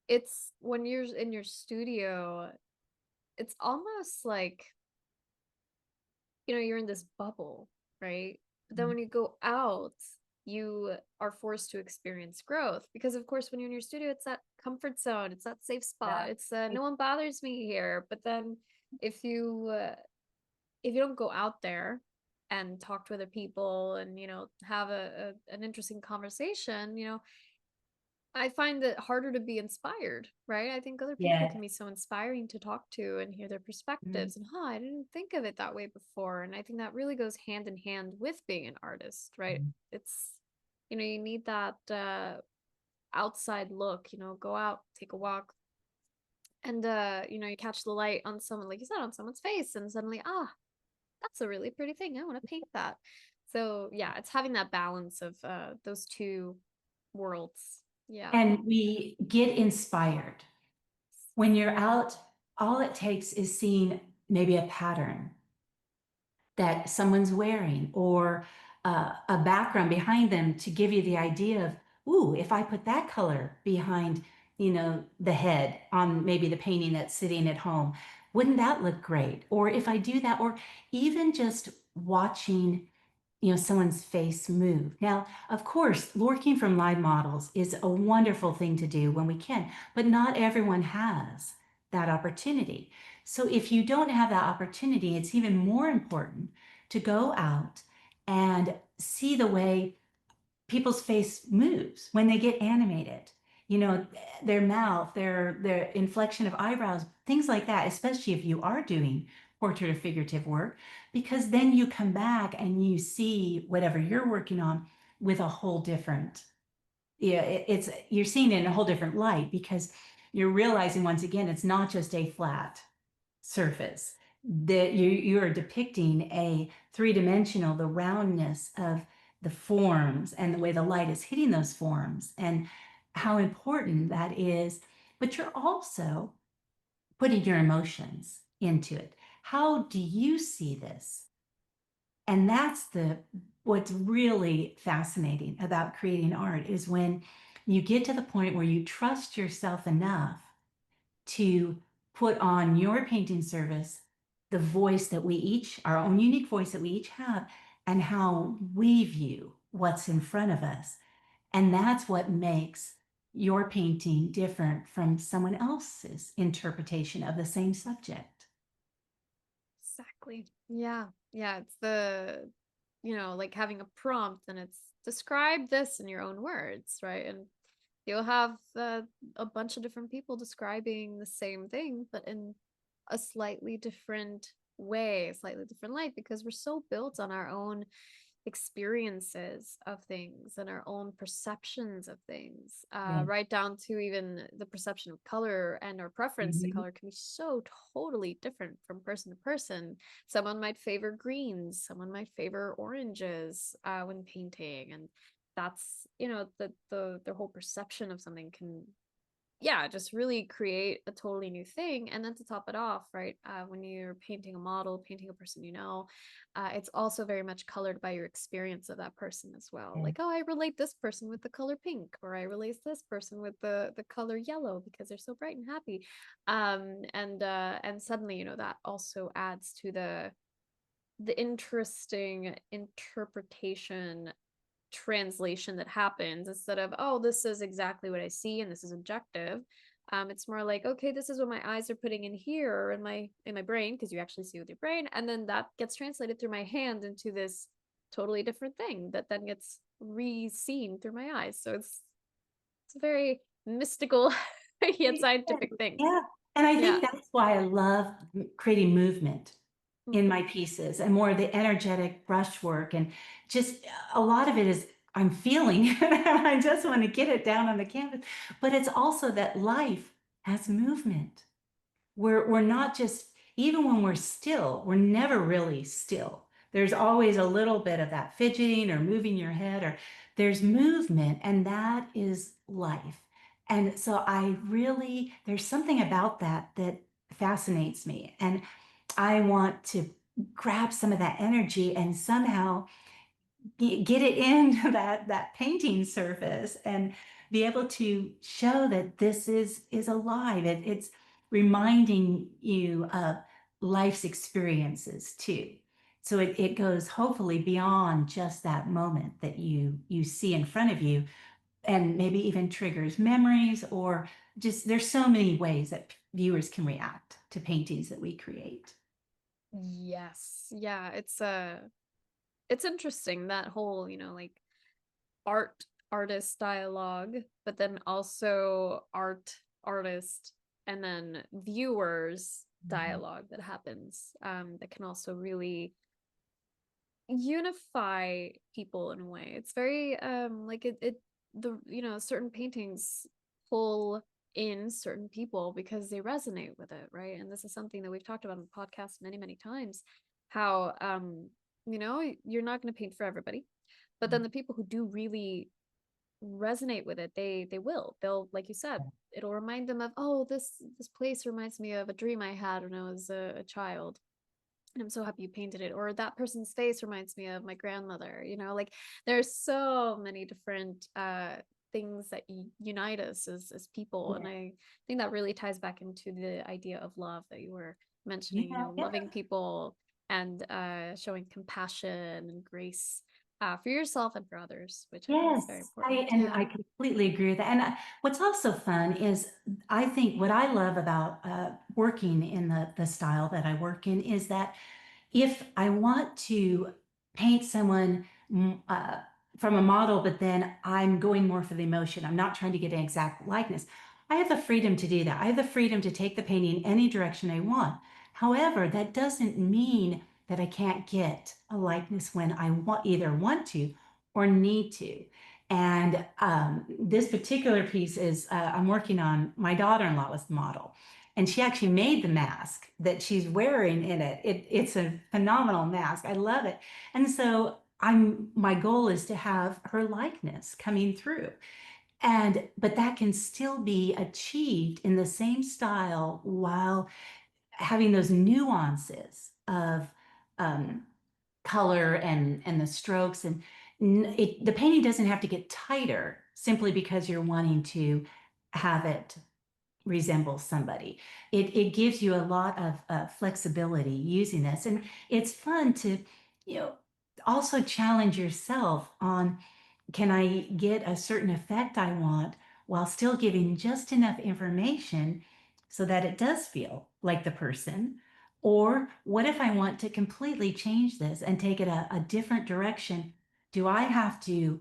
it's when you're in your studio, it's almost like, you're in this bubble, right? But then when you go out, you are forced to experience growth because, of course, when you're in your studio, it's that comfort zone, it's that safe spot. It's no one bothers me here. But then if you don't go out there and talk to other people and have an interesting conversation, I find it harder to be inspired, right? I think other people Yeah. can be so inspiring to talk to and hear their Mhm. perspectives. And, I didn't think of it that way before. And I think that really goes hand in hand with being an artist, right? It's, you need that outside look, go out, take a walk, and, you catch the light on someone, like you said, on someone's face, and suddenly, that's a really pretty thing. I want to paint that. So, yeah, it's having that balance of those two worlds. Yeah. And we get inspired. When you're out, all it takes is seeing maybe a pattern that someone's wearing or a background behind them to give you the idea of, ooh, if I put that color behind, the head on maybe the painting that's sitting at home, wouldn't that look great? Or if I do that, or even just watching, someone's face move. Now, of course, working from live models is a wonderful thing to do when we can, but not everyone has that opportunity. So if you don't have that opportunity, it's even more important to go out and see the way people's face moves when they get animated. Their mouth, their inflection of eyebrows, things like that, especially if you are doing portrait or figurative work, because then you come back and you see whatever you're working on with a whole different, it's you're seeing it in a whole different light because you're realizing once again it's not just a flat surface that you are depicting a three-dimensional, the roundness of the forms and the way the light is hitting those forms and how important that is. But you're also putting your emotions into it. How do you see this? And that's what's really fascinating about creating art is when you get to the point where you trust yourself enough to put on your painting service the voice that we each, our own unique voice that we each have, and how we view what's in front of us. And that's what makes your painting different from someone else's interpretation of the same subject. Exactly. Yeah. Yeah. It's like having a prompt and it's describe this in your own words, right? And you'll have a bunch of different people describing the same thing, but in a slightly different way, a slightly different light, because we're so built on our own experiences of things and our own perceptions of things, Yeah. right down to even the perception of color, and our preference to Mhm. color can be so totally different from person to person. Someone might favor greens, someone might favor oranges when painting, and that's, the whole perception of something can, yeah, just really create a totally new thing. And then to top it off, right, when you're painting a model, painting a person, it's also very much colored by your experience of that person as well. Yeah. Like, oh, I relate this person with the color pink, or I relate this person with the color yellow because they're so bright and happy. And suddenly, that also adds to the interesting interpretation translation that happens, instead of, oh, this is exactly what I see and this is objective. It's more like, okay, this is what my eyes are putting in here in my brain, because you actually see with your brain, and then that gets translated through my hand into this totally different thing that then gets re-seen through my eyes. So it's a very mystical yet scientific thing. Yeah. And I Yeah. think that's why I love creating movement in Mhm. my pieces and more of the energetic brushwork. And just a lot of it is I'm feeling, and I just want to get it down on the canvas. But it's also that life has movement. We're not just, even when we're still, we're never really still. There's always a little bit of that fidgeting or moving your head, or there's movement, and that is life. And so there's something about that that fascinates me. And I want to grab some of that energy and somehow get it into that painting surface and be able to show that this is alive. It's reminding you of life's experiences too. So it goes hopefully beyond just that moment that you see in front of you, and maybe even triggers memories, or just there's so many ways that viewers can react to paintings that we create. Yes. Yeah, it's interesting, that whole, like, art artist dialogue, but then also artist, and then viewers Mhm. dialogue that happens, that can also really unify people in a way. It's very like it the certain paintings pull in certain people because they resonate with it, right? And this is something that we've talked about on the podcast many, many times, how you're not going to paint for everybody, but then the people who do really resonate with it, they'll, like you said, it'll remind them of, oh, this place reminds me of a dream I had when I was a child, and I'm so happy you painted it. Or that person's face reminds me of my grandmother. Like, there's so many different things that unite us as people. And Yeah, I think that really ties back into the idea of love that you were mentioning, yeah, yeah. loving people, and showing compassion and grace for yourself and for others, which I think is Yes, very I important. and Yeah. I completely agree with that. And what's also fun is I think what I love about working in the style that I work in is that if I want to paint someone from a model, but then I'm going more for the emotion, I'm not trying to get an exact likeness, I have the freedom to do that. I have the freedom to take the painting any direction I want. However, that doesn't mean that I can't get a likeness when I either want to or need to. And this particular piece is I'm working on, my daughter-in-law was the model, and she actually made the mask that she's wearing in it. It's a phenomenal mask. I love it. And so my goal is to have her likeness coming through. But that can still be achieved in the same style while having those nuances of um, color and the strokes. And the painting doesn't have to get tighter simply because you're wanting to have it resemble somebody. It gives you a lot of flexibility using this. And it's fun to, you know, also challenge yourself on, can I get a certain effect I want while still giving just enough information so that it does feel like the person? Or what if I want to completely change this and take it a different direction? Do I have to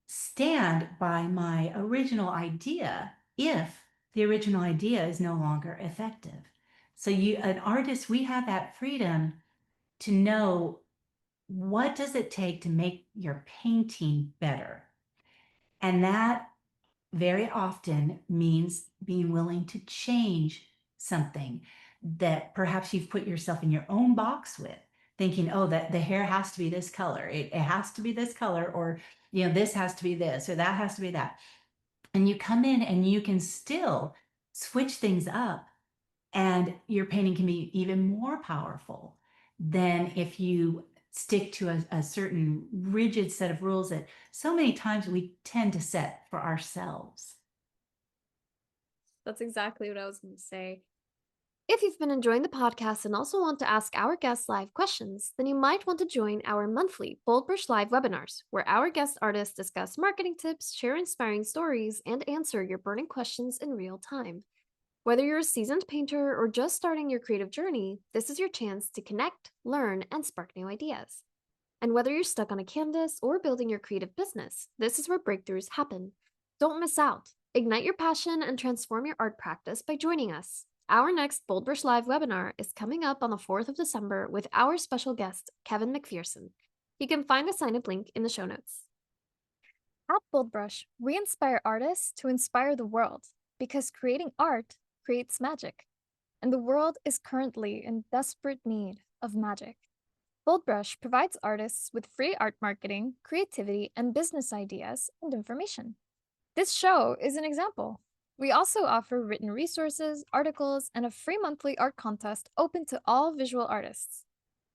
stand by my original idea if the original idea is no longer effective? So an artist, we have that freedom to know what does it take to make your painting better? And that very often means being willing to change something that perhaps you've put yourself in your own box with, thinking, oh, that the hair has to be this color, it has to be this color, or this has to be this, or that has to be that. And you come in and you can still switch things up, and your painting can be even more powerful than if you stick to a certain rigid set of rules that so many times we tend to set for ourselves. That's exactly what I was going to say. If you've been enjoying the podcast and also want to ask our guests live questions, then you might want to join our monthly BoldBrush Live webinars, where our guest artists discuss marketing tips, share inspiring stories, and answer your burning questions in real time. Whether you're a seasoned painter or just starting your creative journey, this is your chance to connect, learn, and spark new ideas. And whether you're stuck on a canvas or building your creative business, this is where breakthroughs happen. Don't miss out. Ignite your passion and transform your art practice by joining us. Our next BoldBrush Live webinar is coming up on the 4th of December with our special guest, Kevin McPherson. You can find the sign up link in the show notes. At BoldBrush, we inspire artists to inspire the world because creating art creates magic, and the world is currently in desperate need of magic. BoldBrush provides artists with free art marketing, creativity, and business ideas and information. This show is an example. We also offer written resources, articles, and a free monthly art contest open to all visual artists.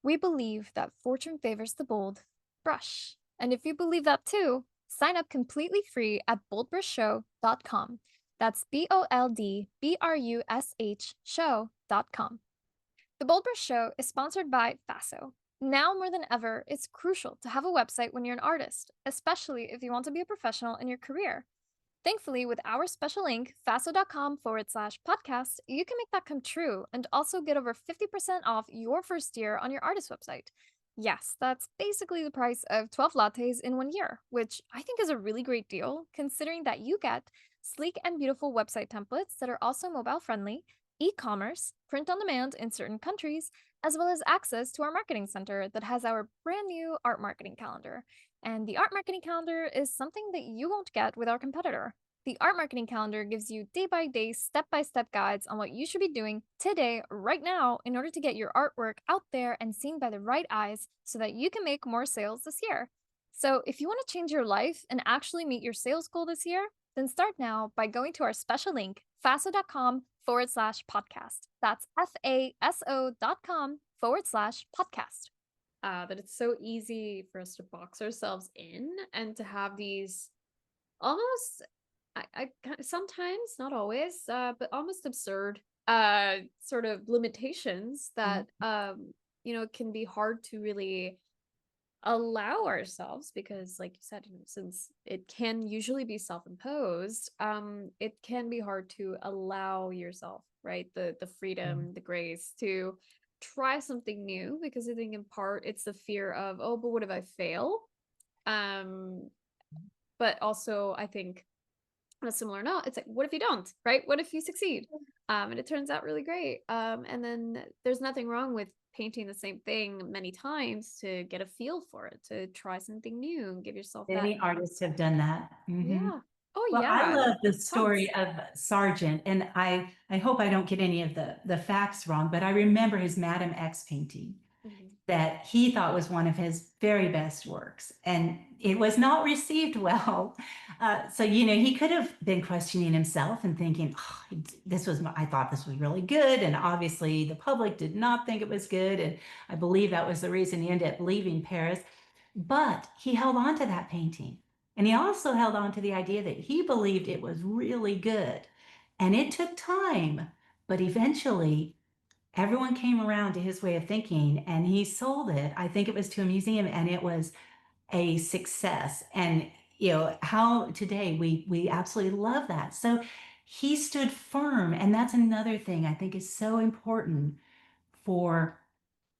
We believe that fortune favors the bold brush. And if you believe that too, sign up completely free at boldbrushshow.com. That's BoldBrush show.com. The BoldBrush Show is sponsored by Faso. Now more than ever, it's crucial to have a website when you're an artist, especially if you want to be a professional in your career. Thankfully, with our special link, faso.com/podcast, you can make that come true and also get over 50% off your first year on your artist website. Yes, that's basically the price of 12 lattes in 1 year, which I think is a really great deal, considering that you get sleek and beautiful website templates that are also mobile friendly, e commerce, print on demand in certain countries, as well as access to our marketing center that has our brand new art marketing calendar. And the art marketing calendar is something that you won't get with our competitor. The art marketing calendar gives you day by day, step by step guides on what you should be doing today, right now, in order to get your artwork out there and seen by the right eyes so that you can make more sales this year. So, if you want to change your life and actually meet your sales goal this year, then start now by going to our special link, faso.com/podcast. That's faso.com/podcast. That it's so easy for us to box ourselves in and to have these almost, sometimes, not always, but almost absurd sort of limitations that can be hard to really allow ourselves because, like you said, since it can usually be self-imposed, it can be hard to allow yourself, right, the freedom, the grace to try something new, because I think in part it's the fear of, oh, but what if I fail? um but also I think on a similar note, it's like, what if you don't, right? What if you succeed? And it turns out really great. And then there's nothing wrong with painting the same thing many times to get a feel for it, to try something new and give yourself that. Many artists have done that. Yeah. Oh Well, I yeah. love the Tons. story of Sargent, and I hope I don't get any of the facts wrong, but I remember his Madame X painting Mhm. that he thought was one of his very best works, and it was not received well. So, he could have been questioning himself and thinking, oh, I thought this was really good. And obviously the public did not think it was good. And I believe that was the reason he ended up leaving Paris. But he held on to that painting. And he also held on to the idea that he believed it was really good. And it took time, but eventually everyone came around to his way of thinking and he sold it. I think it was to a museum and it was a success. And how today we absolutely love that. So he stood firm, and that's another thing I think is so important for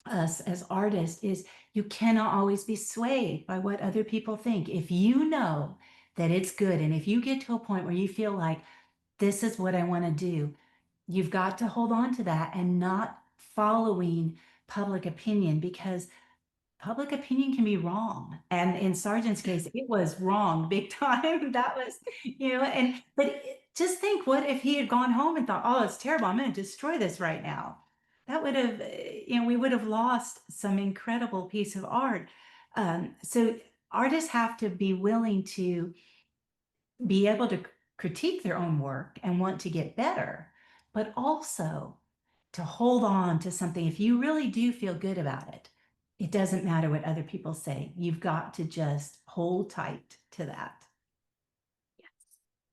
us as artists is you cannot always be swayed by what other people think. If you know that it's good, and if you get to a point where you feel like this is what I want to do, you've got to hold on to that and not following public opinion, because public opinion can be wrong. And in Sargent's case, it was wrong big time. That was, just think, what if he had gone home and thought, oh, it's terrible. I'm going to destroy this right now. That would have, we would have lost some incredible piece of art. So artists have to be willing to be able to critique their own work and want to get better, but also to hold on to something. If you really do feel good about it, it doesn't matter what other people say. You've got to just hold tight to that.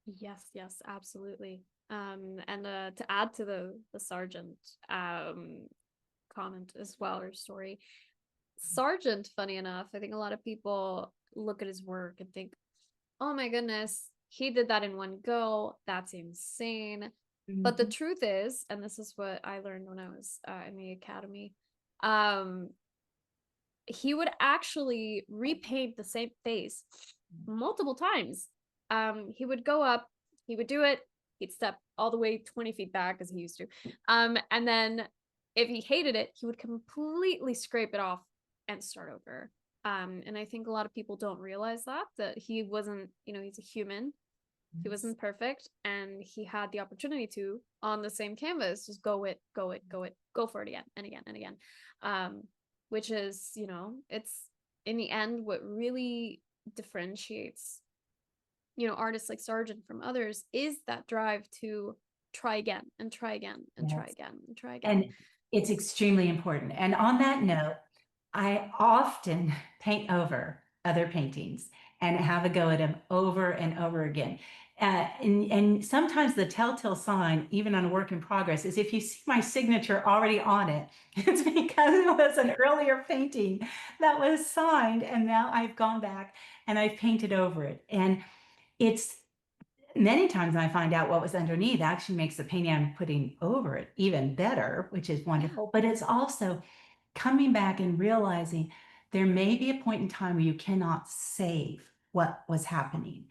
Yes, absolutely. And to add to the Sargent comment as well, or story, Sargent, funny enough, I think a lot of people look at his work and think, oh my goodness, he did that in one go. That's insane. But the Mhm. truth is, and this is what I learned when I was in the academy, um, he would actually repaint the same face multiple times. He would go up, he would do it, he'd step all the way 20 feet back as he used to. And then if he hated it, he would completely scrape it off and start over. And I think a lot of people don't realize that he wasn't, he's a human. He wasn't perfect, and he had the opportunity to, on the same canvas, just go for it again and again and again. Which is, it's in the end what really differentiates, artists like Sargent from others is that drive to try again and try again and try Yes. again and try again. And it's extremely important. And on that note, I often paint over other paintings and have a go at them over and over again. And sometimes the telltale sign, even on a work in progress, is if you see my signature already on it, it's because it was an earlier painting that was signed, and now I've gone back and I've painted over it. And it's many times I find out what was underneath actually makes the painting I'm putting over it even better, which is Yeah. wonderful. But it's also coming back and realizing there may be a point in time where you cannot save what was happening.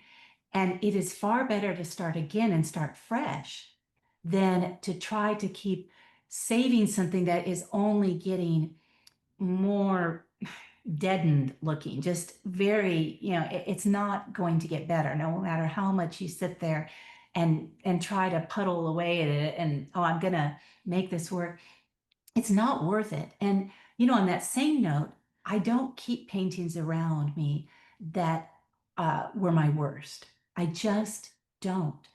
And it is far better to start again and start fresh than to try to keep saving something that is only getting more deadened looking, just very, it's not going to get better no matter how much you sit there and try to puddle away at it and, oh, I'm gonna make this work. It's not worth it. And on that same note, I don't keep paintings around me that were my worst. I just don't.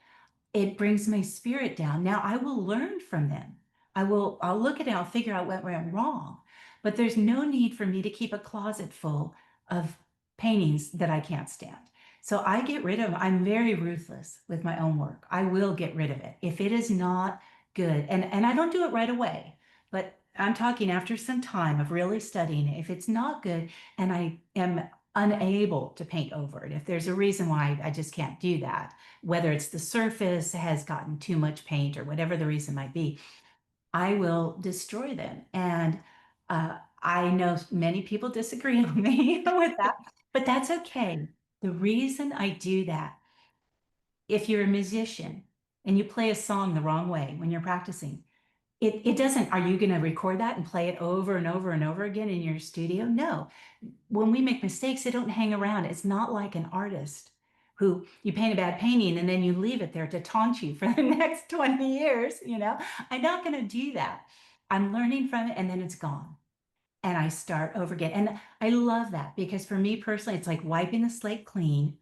It brings my spirit down. Now I will learn from them. I'll look at it, I'll figure out what went wrong. But there's no need for me to keep a closet full of paintings that I can't stand. So I get rid of, I'm very ruthless with my own work. I will get rid of it. If it is not good, and I don't do it right away, but I'm talking after some time of really studying it. If it's not good and I am unable to paint over it, if there's a reason why I just can't do that, whether it's the surface has gotten too much paint or whatever the reason might be, I will destroy them. And I know many people disagree with me with that, but that's okay. The reason I do that, if you're a musician and you play a song the wrong way when you're practicing, it doesn't, are you going to record that and play it over and over and over again in your studio? No. When we make mistakes, they don't hang around. It's not like an artist who you paint a bad painting and then you leave it there to taunt you for the next 20 years. I'm not going to do that. I'm learning from it and then it's gone. And I start over again. And I love that because for me personally, it's like wiping the slate clean.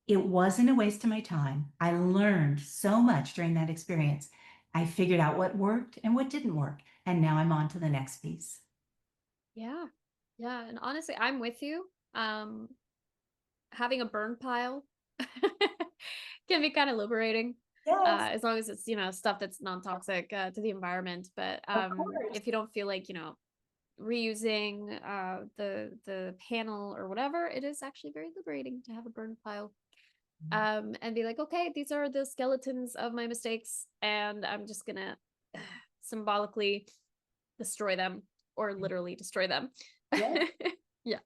It wasn't a waste of my time. I learned so much during that experience. I figured out what worked and what didn't work. And now I'm on to the next piece. Yeah. Yeah. And honestly, I'm with you. Having a burn pile can be kind of liberating. Yes, As long as it's, stuff that's non-toxic to the environment. But of course. if you don't feel like, reusing the panel or whatever, it is actually very liberating to have a burn pile. And be like, okay, these are the skeletons of my mistakes, and I'm just gonna symbolically destroy them, or literally destroy them. Yes. Yeah.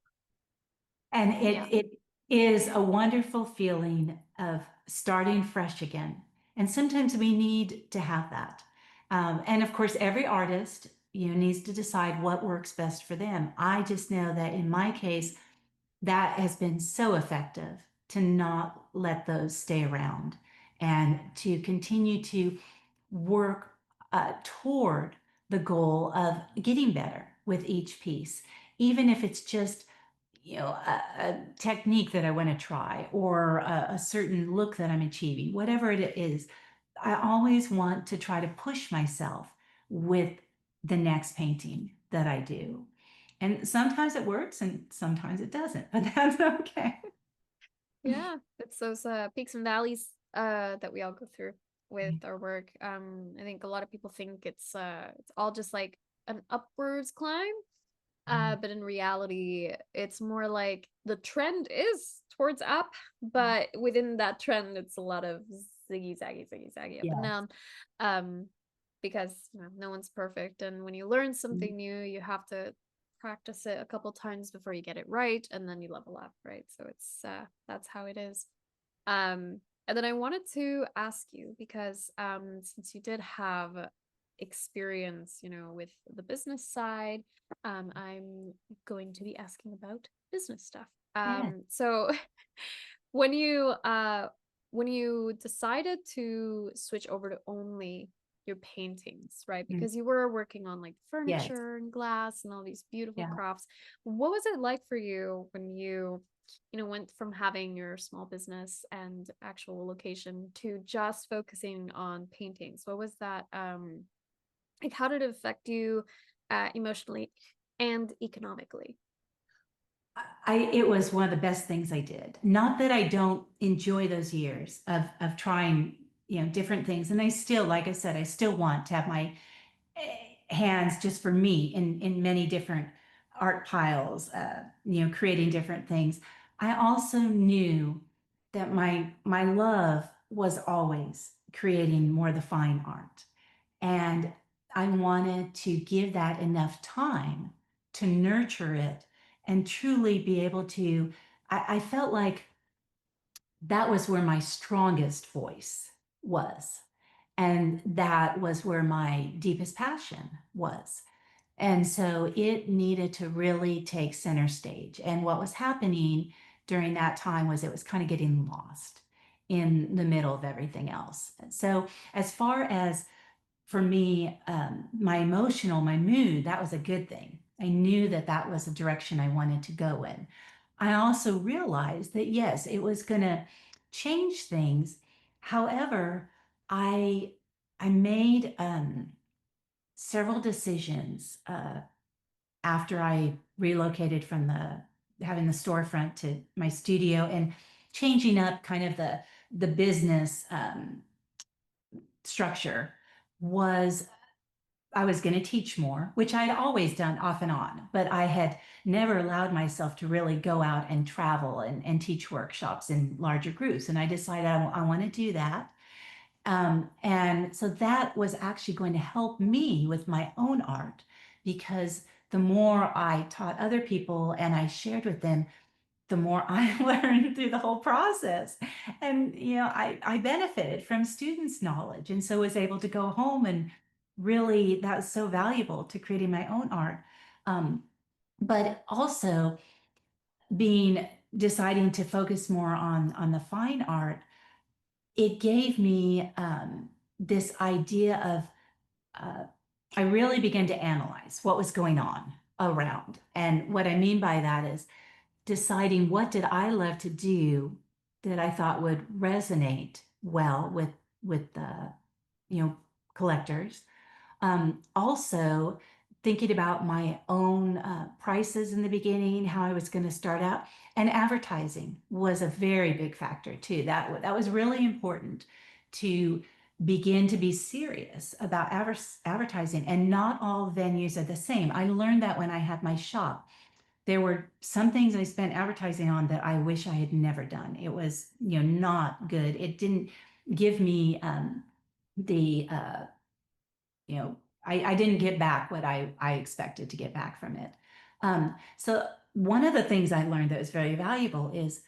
And Yeah. it is a wonderful feeling of starting fresh again. And sometimes we need to have that. And of course, every artist needs to decide what works best for them. I just know that in my case, that has been so effective to not let those stay around and to continue to work toward the goal of getting better with each piece, even if it's just a technique that I want to try or a certain look that I'm achieving, whatever it is. I always want to try to push myself with the next painting that I do. And sometimes it works and sometimes it doesn't, but that's okay. Yeah, it's those peaks and valleys that we all go through with our work. I think a lot of people think it's all just like an upwards climb. But in reality, it's more like the trend is towards up, but within that trend, it's a lot of ziggy zaggy, ziggy zaggy up and Yeah. down. Um, because no one's perfect, and when you learn something new, you have to practice it a couple times before you get it right, and then you level up, right? So it's that's how it is. And then I wanted to ask you because since you did have experience, with the business side, I'm going to be asking about business stuff. Yeah. So when you uh when you decided to switch over to only your paintings, right? Mm. Because you were working on like Yes. furniture and glass and all these beautiful Yeah. crafts. What was it like for you when you went from having your small business and actual location to just focusing on paintings? What was that like how did it affect you emotionally and economically? It was one of the best things I did. Not that I don't enjoy those years of trying, different things. And I still, like I said, I still want to have my hands just for me in many different art piles, creating different things. I also knew that my love was always creating more of the fine art. And I wanted to give that enough time to nurture it and truly be able to. I felt like that was where my strongest voice was. And that was where my deepest passion was. And so it needed to really take center stage. And what was happening during that time was it was kind of getting lost in the middle of everything else. So, as far as for me, my mood, that was a good thing. I knew that that was the direction I wanted to go in. I also realized that yes, it was going to change things. However, I I made several decisions after I relocated from the having the storefront to my studio and changing up kind of the business structure was I was going to teach more, which I'd always done off and on, but I had never allowed myself to really go out and travel and teach workshops in larger groups. And I decided I want to do that. And so that was actually going to help me with my own art because the more I taught other people and I shared with them, the more I learned through the whole process. And, I benefited from students' knowledge and so was able to go home and really that was so valuable to creating my own art. Um, but also being deciding to focus more on the fine art, it gave me this idea of I really began to analyze what was going on around. And what I mean by that is deciding what did I love to do that I thought would resonate well with the collectors. Also thinking about my own prices in the beginning, how I was going to start out, and advertising was a very big factor too. That was really important to begin to be serious about advertising. And not all venues are the same. I learned that when I had my shop there were some things I spent advertising on that I wish I had never done. It was, not good. It didn't give me the, I didn't get back what I expected to get back from it. So one of the things I learned that was very valuable is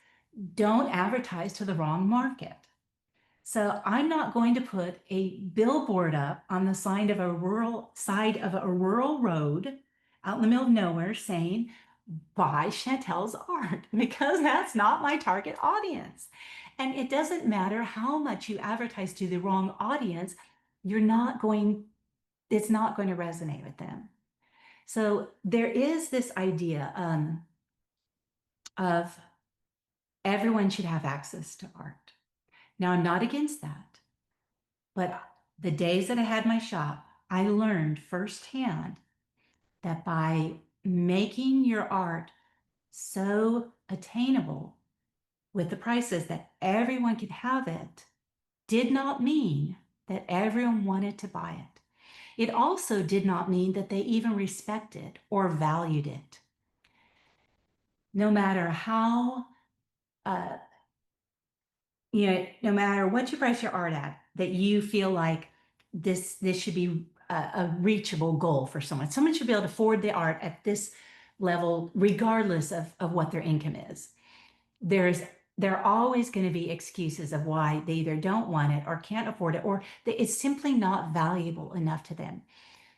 don't advertise to the wrong market. So I'm not going to put a billboard up on the side of a rural road out in the middle of nowhere saying, buy Chantel's art, because that's not my target audience. And it doesn't matter how much you advertise to the wrong audience, it's not going to resonate with them. So there is this idea of everyone should have access to art. Now, I'm not against that, but the days that I had my shop, I learned firsthand that by making your art so attainable with the prices that everyone could have it, did not mean that everyone wanted to buy it. It also did not mean that they even respected or valued it. No matter how uh, no matter what you price your art at, that you feel like this should be a reachable goal for someone. Someone should be able to afford the art at this level, regardless of what their income is. There are always going to be excuses of why they either don't want it or can't afford it, or that it's simply not valuable enough to them.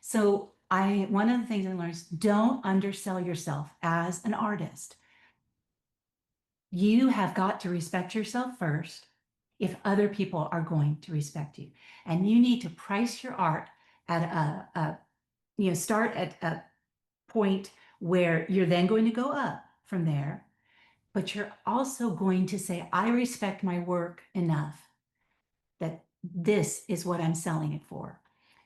So one of the things I learned is don't undersell yourself as an artist. You have got to respect yourself first if other people are going to respect you. And you need to price your art at start at a point where you're then going to go up from there, but you're also going to say, I respect my work enough that this is what I'm selling it for.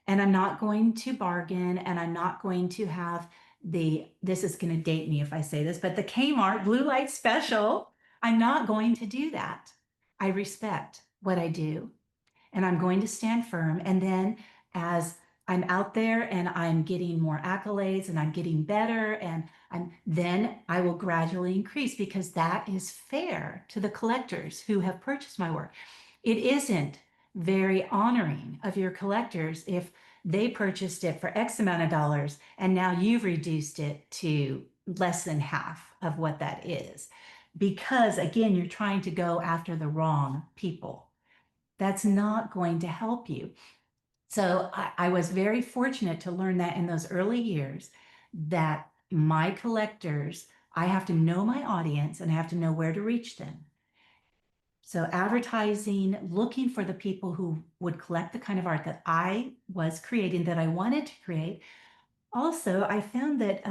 And I'm not going to bargain, and I'm not going to have this is going to date me if I say this, but the Kmart blue light special, I'm not going to do that. I respect what I do, and I'm going to stand firm. And then as I'm out there and I'm getting more accolades and I'm getting better, and then I will gradually increase, because that is fair to the collectors who have purchased my work. It isn't very honoring of your collectors if they purchased it for X amount of dollars and now you've reduced it to less than half of what that is. Because again, you're trying to go after the wrong people. That's not going to help you. So I was very fortunate to learn that in those early years, that my collectors, I have to know my audience and I have to know where to reach them. So advertising, looking for the people who would collect the kind of art that I was creating, that I wanted to create. Also, I found that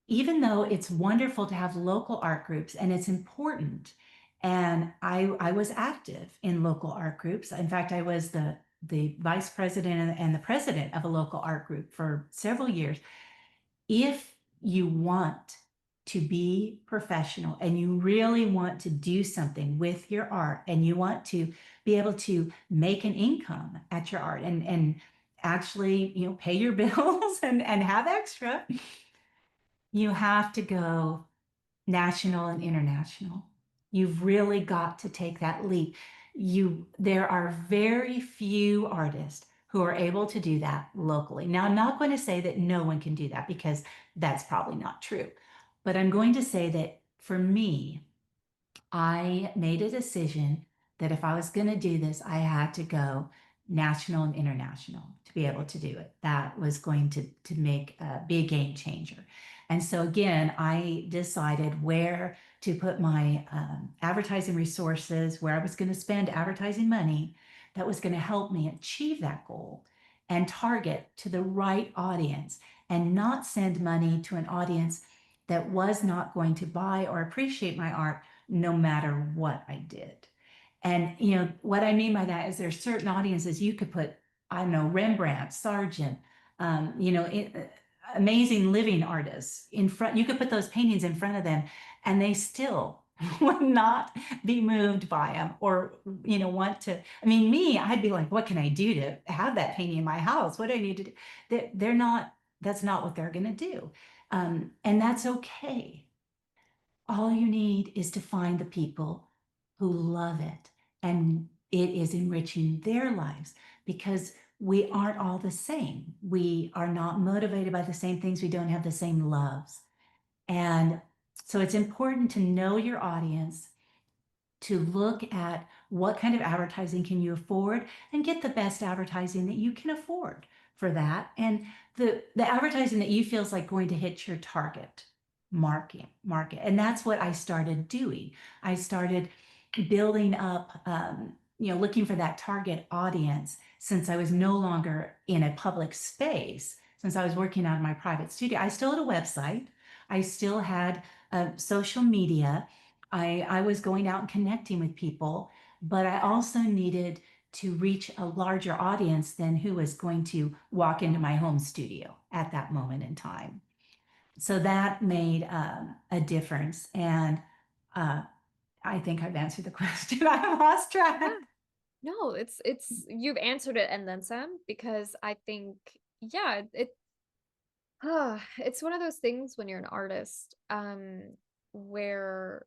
even though it's wonderful to have local art groups and it's important, and I was active in local art groups. In fact, I was the vice president and the president of a local art group for several years. If you want to be professional and you really want to do something with your art and you want to be able to make an income at your art and actually, pay your bills and have extra, you have to go national and international. You've really got to take that leap. There are very few artists who are able to do that locally. Now, I'm not going to say that no one can do that, because that's probably not true. But I'm going to say that for me, I made a decision that if I was going to do this, I had to go national and international to be able to do it. That was going to be a game changer. And so again, I decided where to put my advertising resources, where I was going to spend advertising money that was going to help me achieve that goal and target to the right audience, and not send money to an audience that was not going to buy or appreciate my art no matter what I did. And what I mean by that is there's certain audiences you could put, I don't know, Rembrandt, Sargent, amazing living artists in front. You could put those paintings in front of them, and they still would not be moved by them, or want to. I mean, me, I'd be like, what can I do to have that painting in my house? What do I need to do? They're not. That's not what they're going to do, and that's okay. All you need is to find the people who love it and it is enriching their lives, because we aren't all the same. We are not motivated by the same things. We don't have the same loves. And so it's important to know your audience, to look at what kind of advertising can you afford, and get the best advertising that you can afford for that. And the advertising that you feel is like going to hit your target market. And that's what I started doing. I started building up, looking for that target audience since I was no longer in a public space, since I was working out of my private studio. I still had a website. I still had social media. I was going out and connecting with people, but I also needed to reach a larger audience than who was going to walk into my home studio at that moment in time. So that made a difference. And uh, I think I've answered the question. I lost Yeah. track. No, it's you've answered it and then some because I think yeah, it's one of those things when you're an artist, where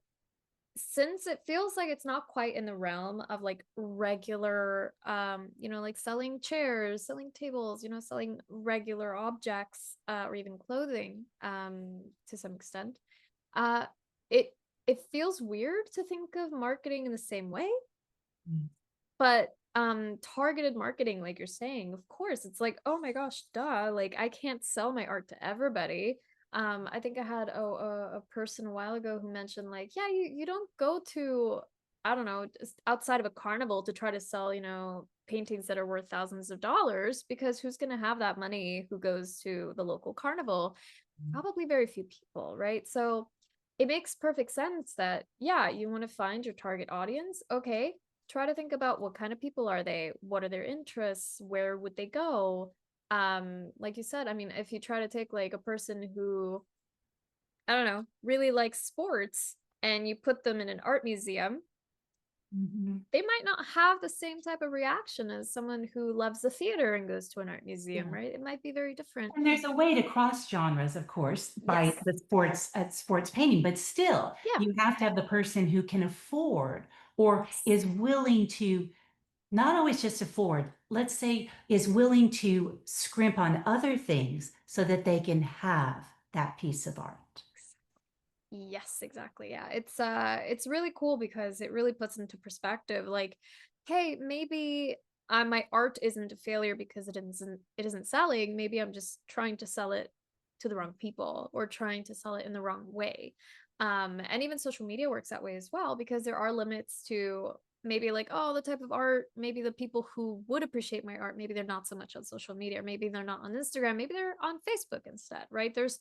since it feels like it's not quite in the realm of like regular, like selling chairs, selling tables, selling regular objects, or even clothing, to some extent, uh, it it feels weird to think of marketing in the same way. Mm. But targeted marketing, like you're saying, of course, it's like, oh my gosh, duh, like I can't sell my art to everybody. I think I had a person a while ago who mentioned like, yeah, you don't go to, I don't know, just outside of a carnival to try to sell, paintings that are worth thousands of dollars, because who's going to have that money who goes to the local carnival? Probably very few people, right? So it makes perfect sense that, yeah, you want to find your target audience. Okay, try to think about what kind of people are they? What are their interests? Where would they go? Like you said, I mean, if you try to take like a person who, I don't know, really likes sports and you put them in an art museum, Mhm. they might not have the same type of reaction as someone who loves the theater and goes to an art museum, Yeah. right? It might be very different. And there's a way to cross genres, of course, by Yes. the sports painting, but still, Yeah. you have to have the person who can afford or Yes. is willing to not always just afford, let's say, is willing to scrimp on other things so that they can have that piece of art. Yes, exactly. Yeah. It's really cool because it really puts into perspective like, hey, maybe my art isn't a failure because it isn't selling. Maybe I'm just trying to sell it to the wrong people or trying to sell it in the wrong way. And even social media works that way as well because there are limits to maybe like, oh, the type of art, maybe the people who would appreciate my art, maybe they're not so much on social media, or maybe they're not on Instagram, maybe they're on Facebook instead, right? There's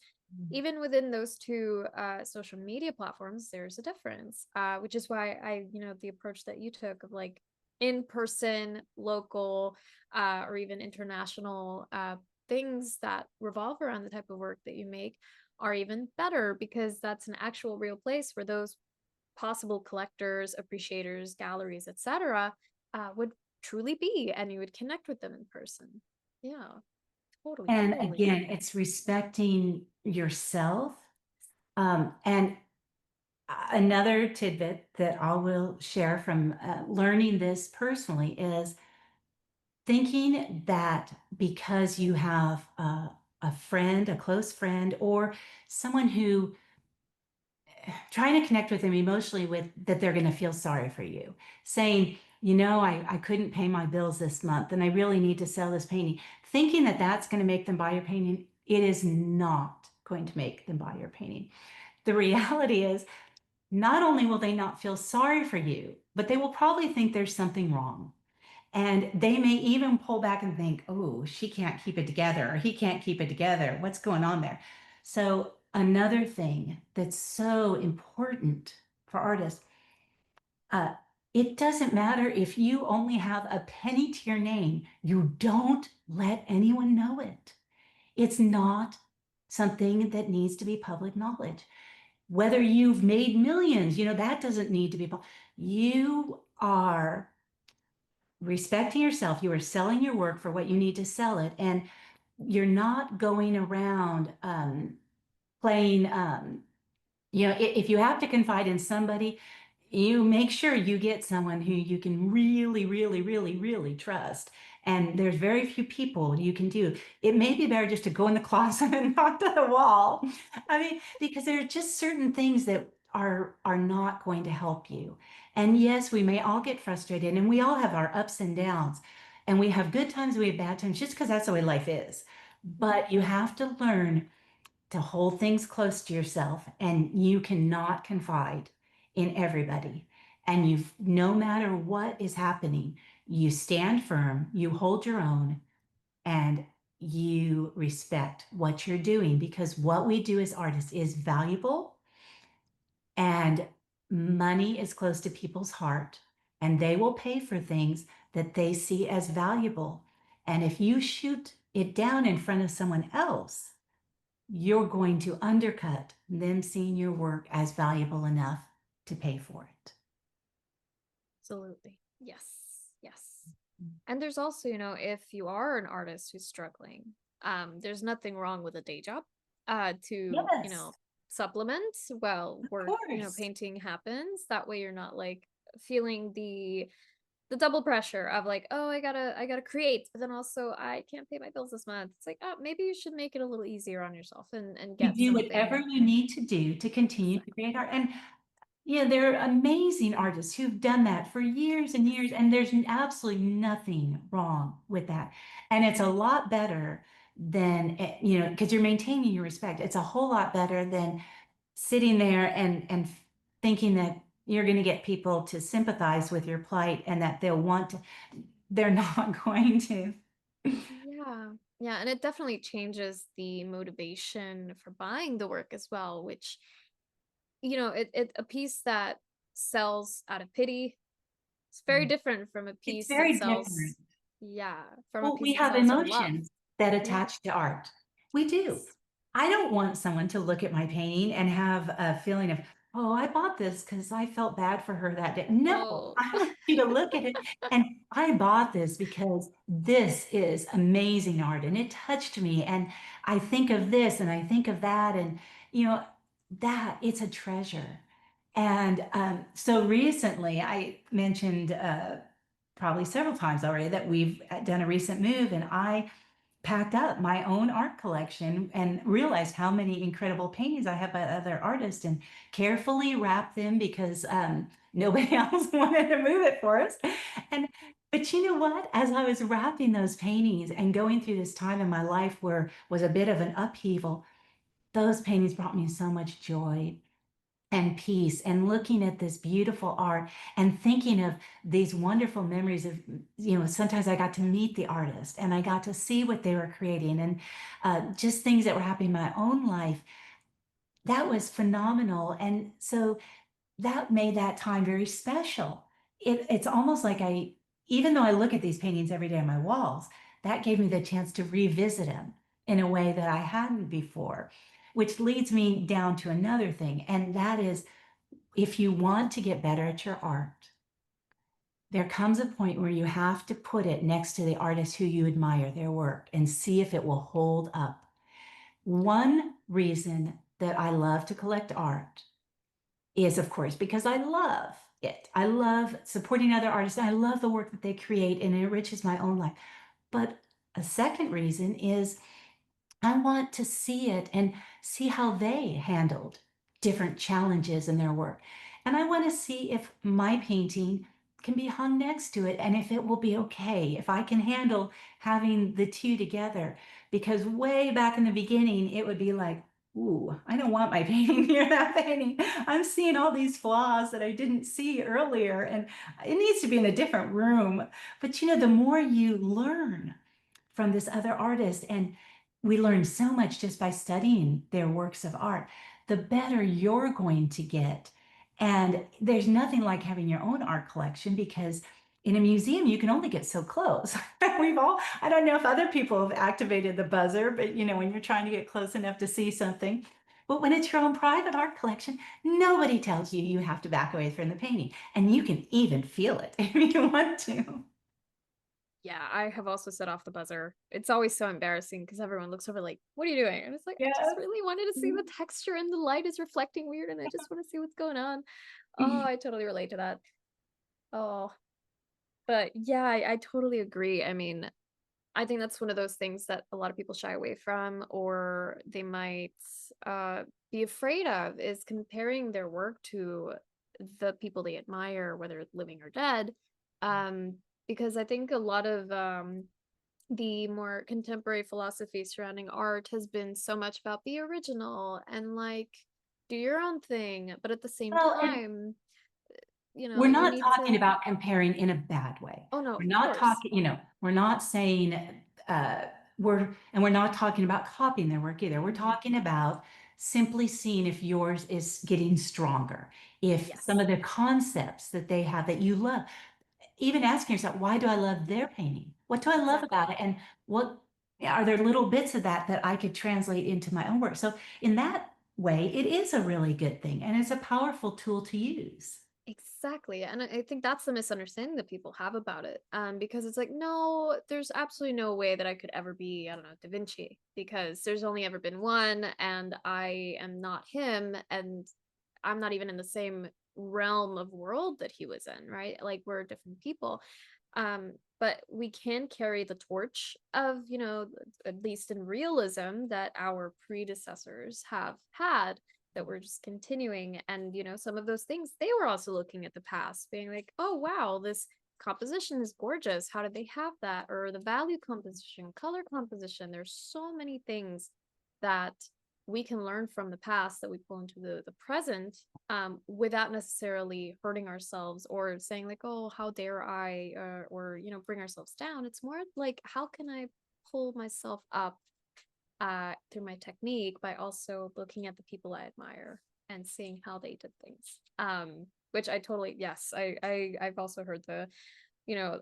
even within those two social media platforms, there's a difference, which is why the approach that you took of like in-person, local, or even international things that revolve around the type of work that you make are even better because that's an actual real place where those possible collectors, appreciators, galleries, etc., would truly be, and you would connect with them in person. Yeah, totally, And totally. again, it's respecting yourself. And another tidbit that I will share from learning this personally is thinking that because you have a friend, a close friend, or someone who trying to connect with them emotionally with that they're going to feel sorry for you, saying, I couldn't pay my bills this month and I really need to sell this painting, thinking that that's going to make them buy your painting. It is not going to make them buy your painting. The reality is, not only will they not feel sorry for you, but they will probably think there's something wrong. And they may even pull back and think, oh, she can't keep it together, or he can't keep it together. What's going on there? So, another thing that's so important for artists, uh, it doesn't matter if you only have a penny to your name, you don't let anyone know it. It's not something that needs to be public knowledge. Whether you've made millions, that doesn't need to be. You are respecting yourself. You are selling your work for what you need to sell it. And you're not going around playing, if you have to confide in somebody, you make sure you get someone who you can really, really, really, really trust. And there's very few people you can do. It may be better just to go in the closet and knock to the wall. I mean, because there are just certain things that are not going to help you. And yes, we may all get frustrated and we all have our ups and downs. And we have good times, we have bad times, just because that's the way life is. But you have to learn to hold things close to yourself, and you cannot confide in everybody. And no matter what is happening, you stand firm, you hold your own, and you respect what you're doing, because what we do as artists is valuable, and money is close to people's heart, and they will pay for things that they see as valuable. And if you shoot it down in front of someone else, you're going to undercut them seeing your work as valuable enough to pay for it. Absolutely. Yes. Yes. And there's also, if you are an artist who's struggling, there's nothing wrong with a day job to, Yes, supplement while of work, course. painting happens. That way you're not like feeling the double pressure of like, oh, I gotta create, but then also I can't pay my bills this month. It's like, oh, maybe you should make it a little easier on yourself and You get do whatever something. you need to do to continue to Exactly. create art. And yeah, there are amazing artists who've done that for years and years, and there's absolutely nothing wrong with that. And it's a lot better than, because you're maintaining your respect. It's a whole lot better than sitting there and thinking that you're going to get people to sympathize with your plight and that they'll want to. They're not going to. Yeah. Yeah, and it definitely changes the motivation for buying the work as well, which it a piece that sells out of pity is very different from a It's piece that very different. sells, yeah, from a Well, piece we that have sells out of love. emotions that Yeah. attach to art. We do. Yes. I don't want someone to look at my painting and have a feeling of, oh, I bought this because I felt bad for her that day. No, Oh. I want you to look at it and I bought this because this is amazing art and it touched me. And I think of this and I think of that. And, you know, that it's a treasure. And so recently I mentioned, probably several times already, that we've done a recent move, and I packed up my own art collection and realized how many incredible paintings I have by other artists, and carefully wrapped them because nobody else wanted to move it for us. And but you know what? As I was wrapping those paintings and going through this time in my life where was a bit of an upheaval, those paintings brought me so much joy and peace, and looking at this beautiful art and thinking of these wonderful memories of, sometimes I got to meet the artist and I got to see what they were creating, and just things that were happening in my own life. That was phenomenal. And so that made that time very special. It's almost like even though I look at these paintings every day on my walls, that gave me the chance to revisit them in a way that I hadn't before, which leads me down to another thing. And that is, if you want to get better at your art, there comes a point where you have to put it next to the artist who you admire their work and see if it will hold up. One reason that I love to collect art is, of course, because I love it. I love supporting other artists. I love the work that they create, and it enriches my own life. But a second reason is I want to see it and see how they handled different challenges in their work. And I want to see if my painting can be hung next to it and if it will be okay, if I can handle having the two together. Because way back in the beginning, it would be like, ooh, I don't want my painting near that painting. I'm seeing all these flaws that I didn't see earlier, and it needs to be in a different room. But the more you learn from this other artist, and we learn so much just by studying their works of art, the better you're going to get. And there's nothing like having your own art collection, because in a museum you can only get so close. I don't know if other people have activated the buzzer, but when you're trying to get close enough to see something. But when it's your own private art collection, nobody tells you you have to back away from the painting, and you can even feel it if you want to. Yeah, I have also set off the buzzer. It's always so embarrassing because everyone looks over like, what are you doing? And it's like, I just Yes. really wanted to see the texture and the light is reflecting weird and I just want to see what's going on. Oh, I totally relate to that. Oh, but yeah, I totally agree. I mean, I think that's one of those things that a lot of people shy away from, or they might be afraid of, is comparing their work to the people they admire, whether living or dead. Um, because I think a lot of the more contemporary philosophy surrounding art has been so much about be original and like do your own thing, but at the same Well, and time, we're you not need talking to. about comparing in a bad way. Oh no, We're of not course. talking, we're not saying we're not talking about copying their work either. We're Mhm. talking about simply seeing if yours is getting stronger, if some Yes, of the concepts that they have that you love, even asking yourself, why do I love their painting? What do I love exactly. about it? And what are there little bits of that that I could translate into my own work? So in that way, it is a really good thing and it's a powerful tool to use. Exactly. And I think that's the misunderstanding that people have about it. Because it's like, no, there's absolutely no way that I could ever be, I don't know, Da Vinci, because there's only ever been one, and I am not him, and I'm not even in the same realm of world that he was in, right? Like we're different people. But we can carry the torch of, at least in realism, that our predecessors have had, that we're just continuing. And, some of those things, they were also looking at the past, being like, oh, wow, this composition is gorgeous. How did they have that? Or the value composition, color composition. There's so many things that we can learn from the past that we pull into the present, without necessarily hurting ourselves or saying like, oh, how dare I, or bring ourselves down. It's more like, how can I pull myself up through my technique by also looking at the people I admire and seeing how they did things. Which I totally, yes, I've also heard the,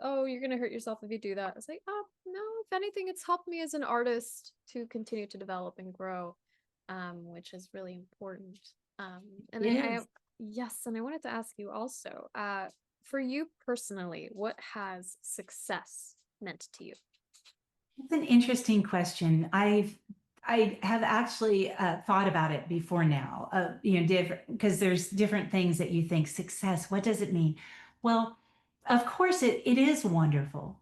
oh, you're gonna hurt yourself if you do that. It's like, oh no, if anything, it's helped me as an artist to continue to develop and grow, which is really important. Um, and It I is. yes, and I wanted to ask you also, for you personally, what has success meant to you? It's an interesting question. I have actually thought about it before now. Different because there's different things that you think success. What does it mean? Well, of course it is wonderful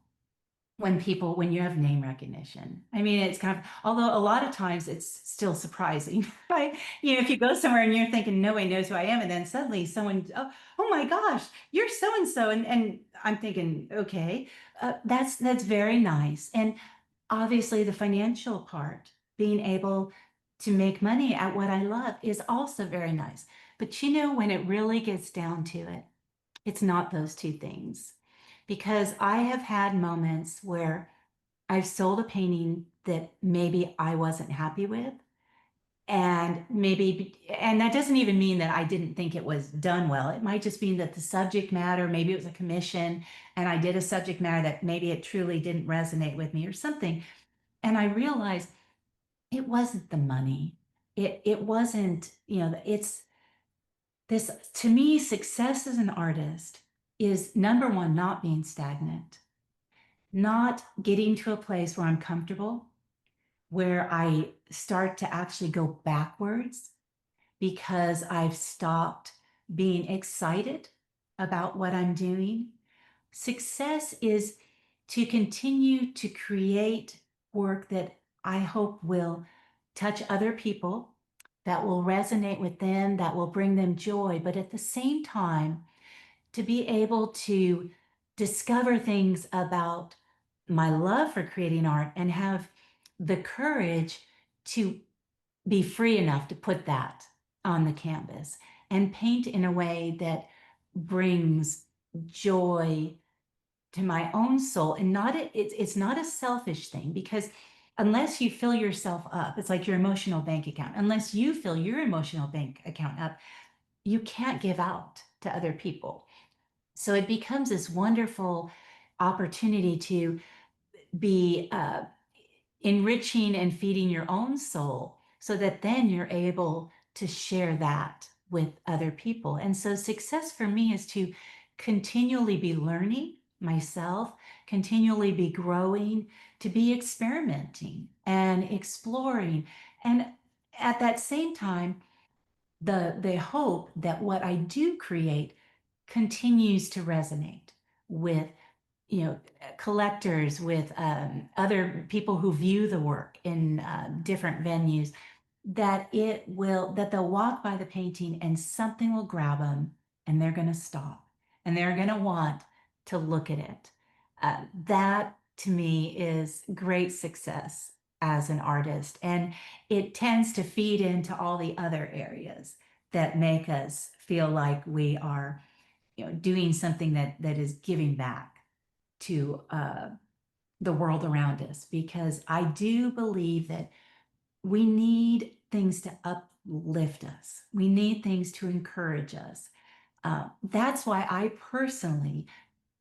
when you have name recognition. I mean, it's kind of, although a lot of times it's still surprising, right? If you go somewhere and you're thinking nobody knows who I am, and then suddenly someone, oh my gosh, you're so and so, and I'm thinking, okay, that's very nice. And obviously the financial part, being able to make money at what I love is also very nice. But when it really gets down to it, it's not those two things. Because I have had moments where I've sold a painting that maybe I wasn't happy with. And that doesn't even mean that I didn't think it was done well. It might just mean that the subject matter, maybe it was a commission and I did a subject matter that maybe it truly didn't resonate with me or something. And I realized it wasn't the money. It wasn't, it's this to me, success as an artist is number one, not being stagnant, not getting to a place where I'm comfortable, where I start to actually go backwards because I've stopped being excited about what I'm doing. Success is to continue to create work that I hope will touch other people, that will resonate with them, that will bring them joy, but at the same time, to be able to discover things about my love for creating art and have the courage to be free enough to put that on the canvas and paint in a way that brings joy to my own soul, and it's not a selfish thing, because unless you fill yourself up, it's like your emotional bank account. Unless you fill your emotional bank account up, you can't give out to other people. So it becomes this wonderful opportunity to be enriching and feeding your own soul so that then you're able to share that with other people. And so success for me is to continually be learning myself, continually be growing, to be experimenting and exploring. And at that same time, the hope that what I do create continues to resonate with collectors, with other people who view the work in different venues, that they'll walk by the painting and something will grab them and they're going to stop and they're going to want to look at it. That to me is great success as an artist. And it tends to feed into all the other areas that make us feel like we are, doing something that is giving back to the world around us. Because I do believe that we need things to uplift us. We need things to encourage us. That's why I personally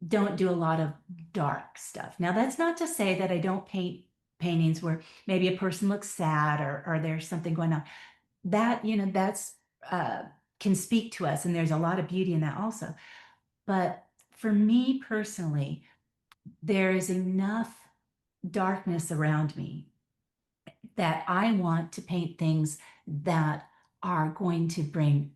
don't do a lot of dark stuff. Now, that's not to say that I don't paint paintings where maybe a person looks sad or there's something going on. That, that's uh, can speak to us, and there's a lot of beauty in that also. But for me personally, there is enough darkness around me that I want to paint things that are going to bring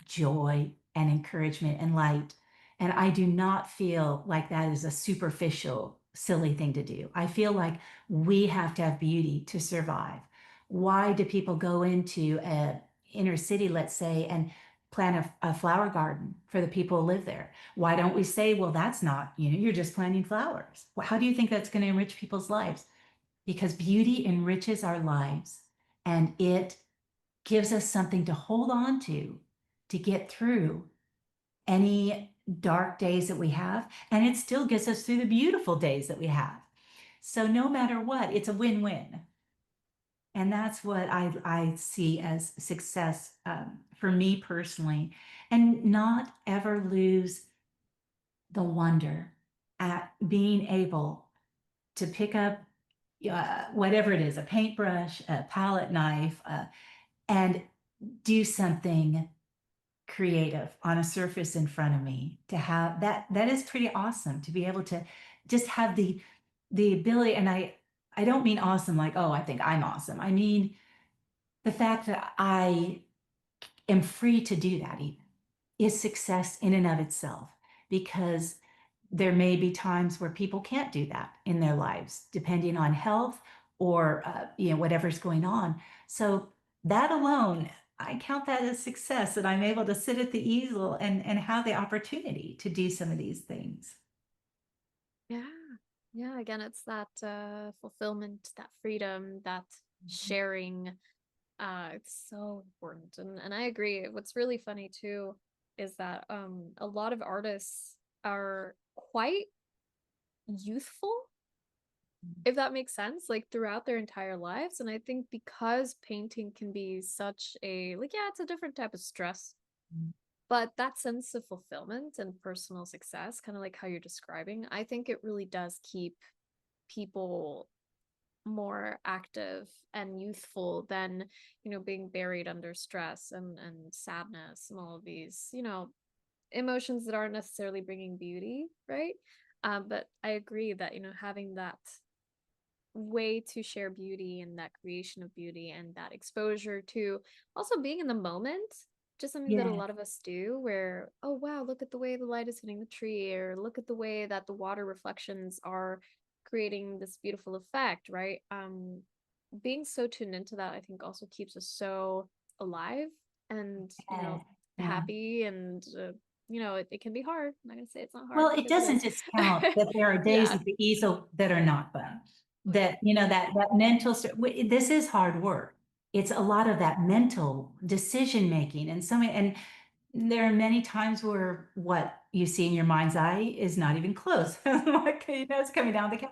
joy and encouragement and light. And I do not feel like that is a superficial, silly thing to do. I feel like we have to have beauty to survive. Why do people go into a inner city, let's say, and plant a flower garden for the people who live there? Why don't we say, well, that's not, you're just planting flowers. Well, how do you think that's going to enrich people's lives? Because beauty enriches our lives and it gives us something to hold on to get through any dark days that we have. And it still gets us through the beautiful days that we have. So no matter what, it's a win-win. And that's what I see as success for me personally. And not ever lose the wonder at being able to pick up whatever it is, a paintbrush, a palette knife, and do something creative on a surface in front of me. To have that is pretty awesome to be able to just have the ability. And I don't mean awesome like, oh, I think I'm awesome. I mean the fact that I am free to do that even is success in and of itself, because there may be times where people can't do that in their lives, depending on health or whatever's going on. So that alone, I count that as success that I'm able to sit at the easel and have the opportunity to do some of these things. Yeah. Yeah. Again, it's that fulfillment, that freedom, that sharing. It's so important. And I agree. What's really funny too is that a lot of artists are quite youthful, if that makes sense, like throughout their entire lives. And I think because painting can be such a like, yeah, it's a different type of stress, but that sense of fulfillment and personal success, kind of like how you're describing, I think it really does keep people more active and youthful than, being buried under stress and sadness and all of these, emotions that aren't necessarily bringing beauty, right? But I agree that, having that way to share beauty and that creation of beauty and that exposure to also being in the moment, just something that a Yeah. lot of us do, where, oh wow, look at the way the light is hitting the tree, or look at the way that the water reflections are creating this beautiful effect, right? Being so tuned into that, I think, also keeps us so alive and, Yeah. Yeah. happy. And it can be hard. I'm not gonna say it's not hard, Well, it because it doesn't is. discount that there are days Yeah. at the easel that are not fun. Oh yeah. That, that mental, this is hard work. It's a lot of that mental decision making and so many, and there are many times where what you see in your mind's eye is not even close. Like, it's coming down the.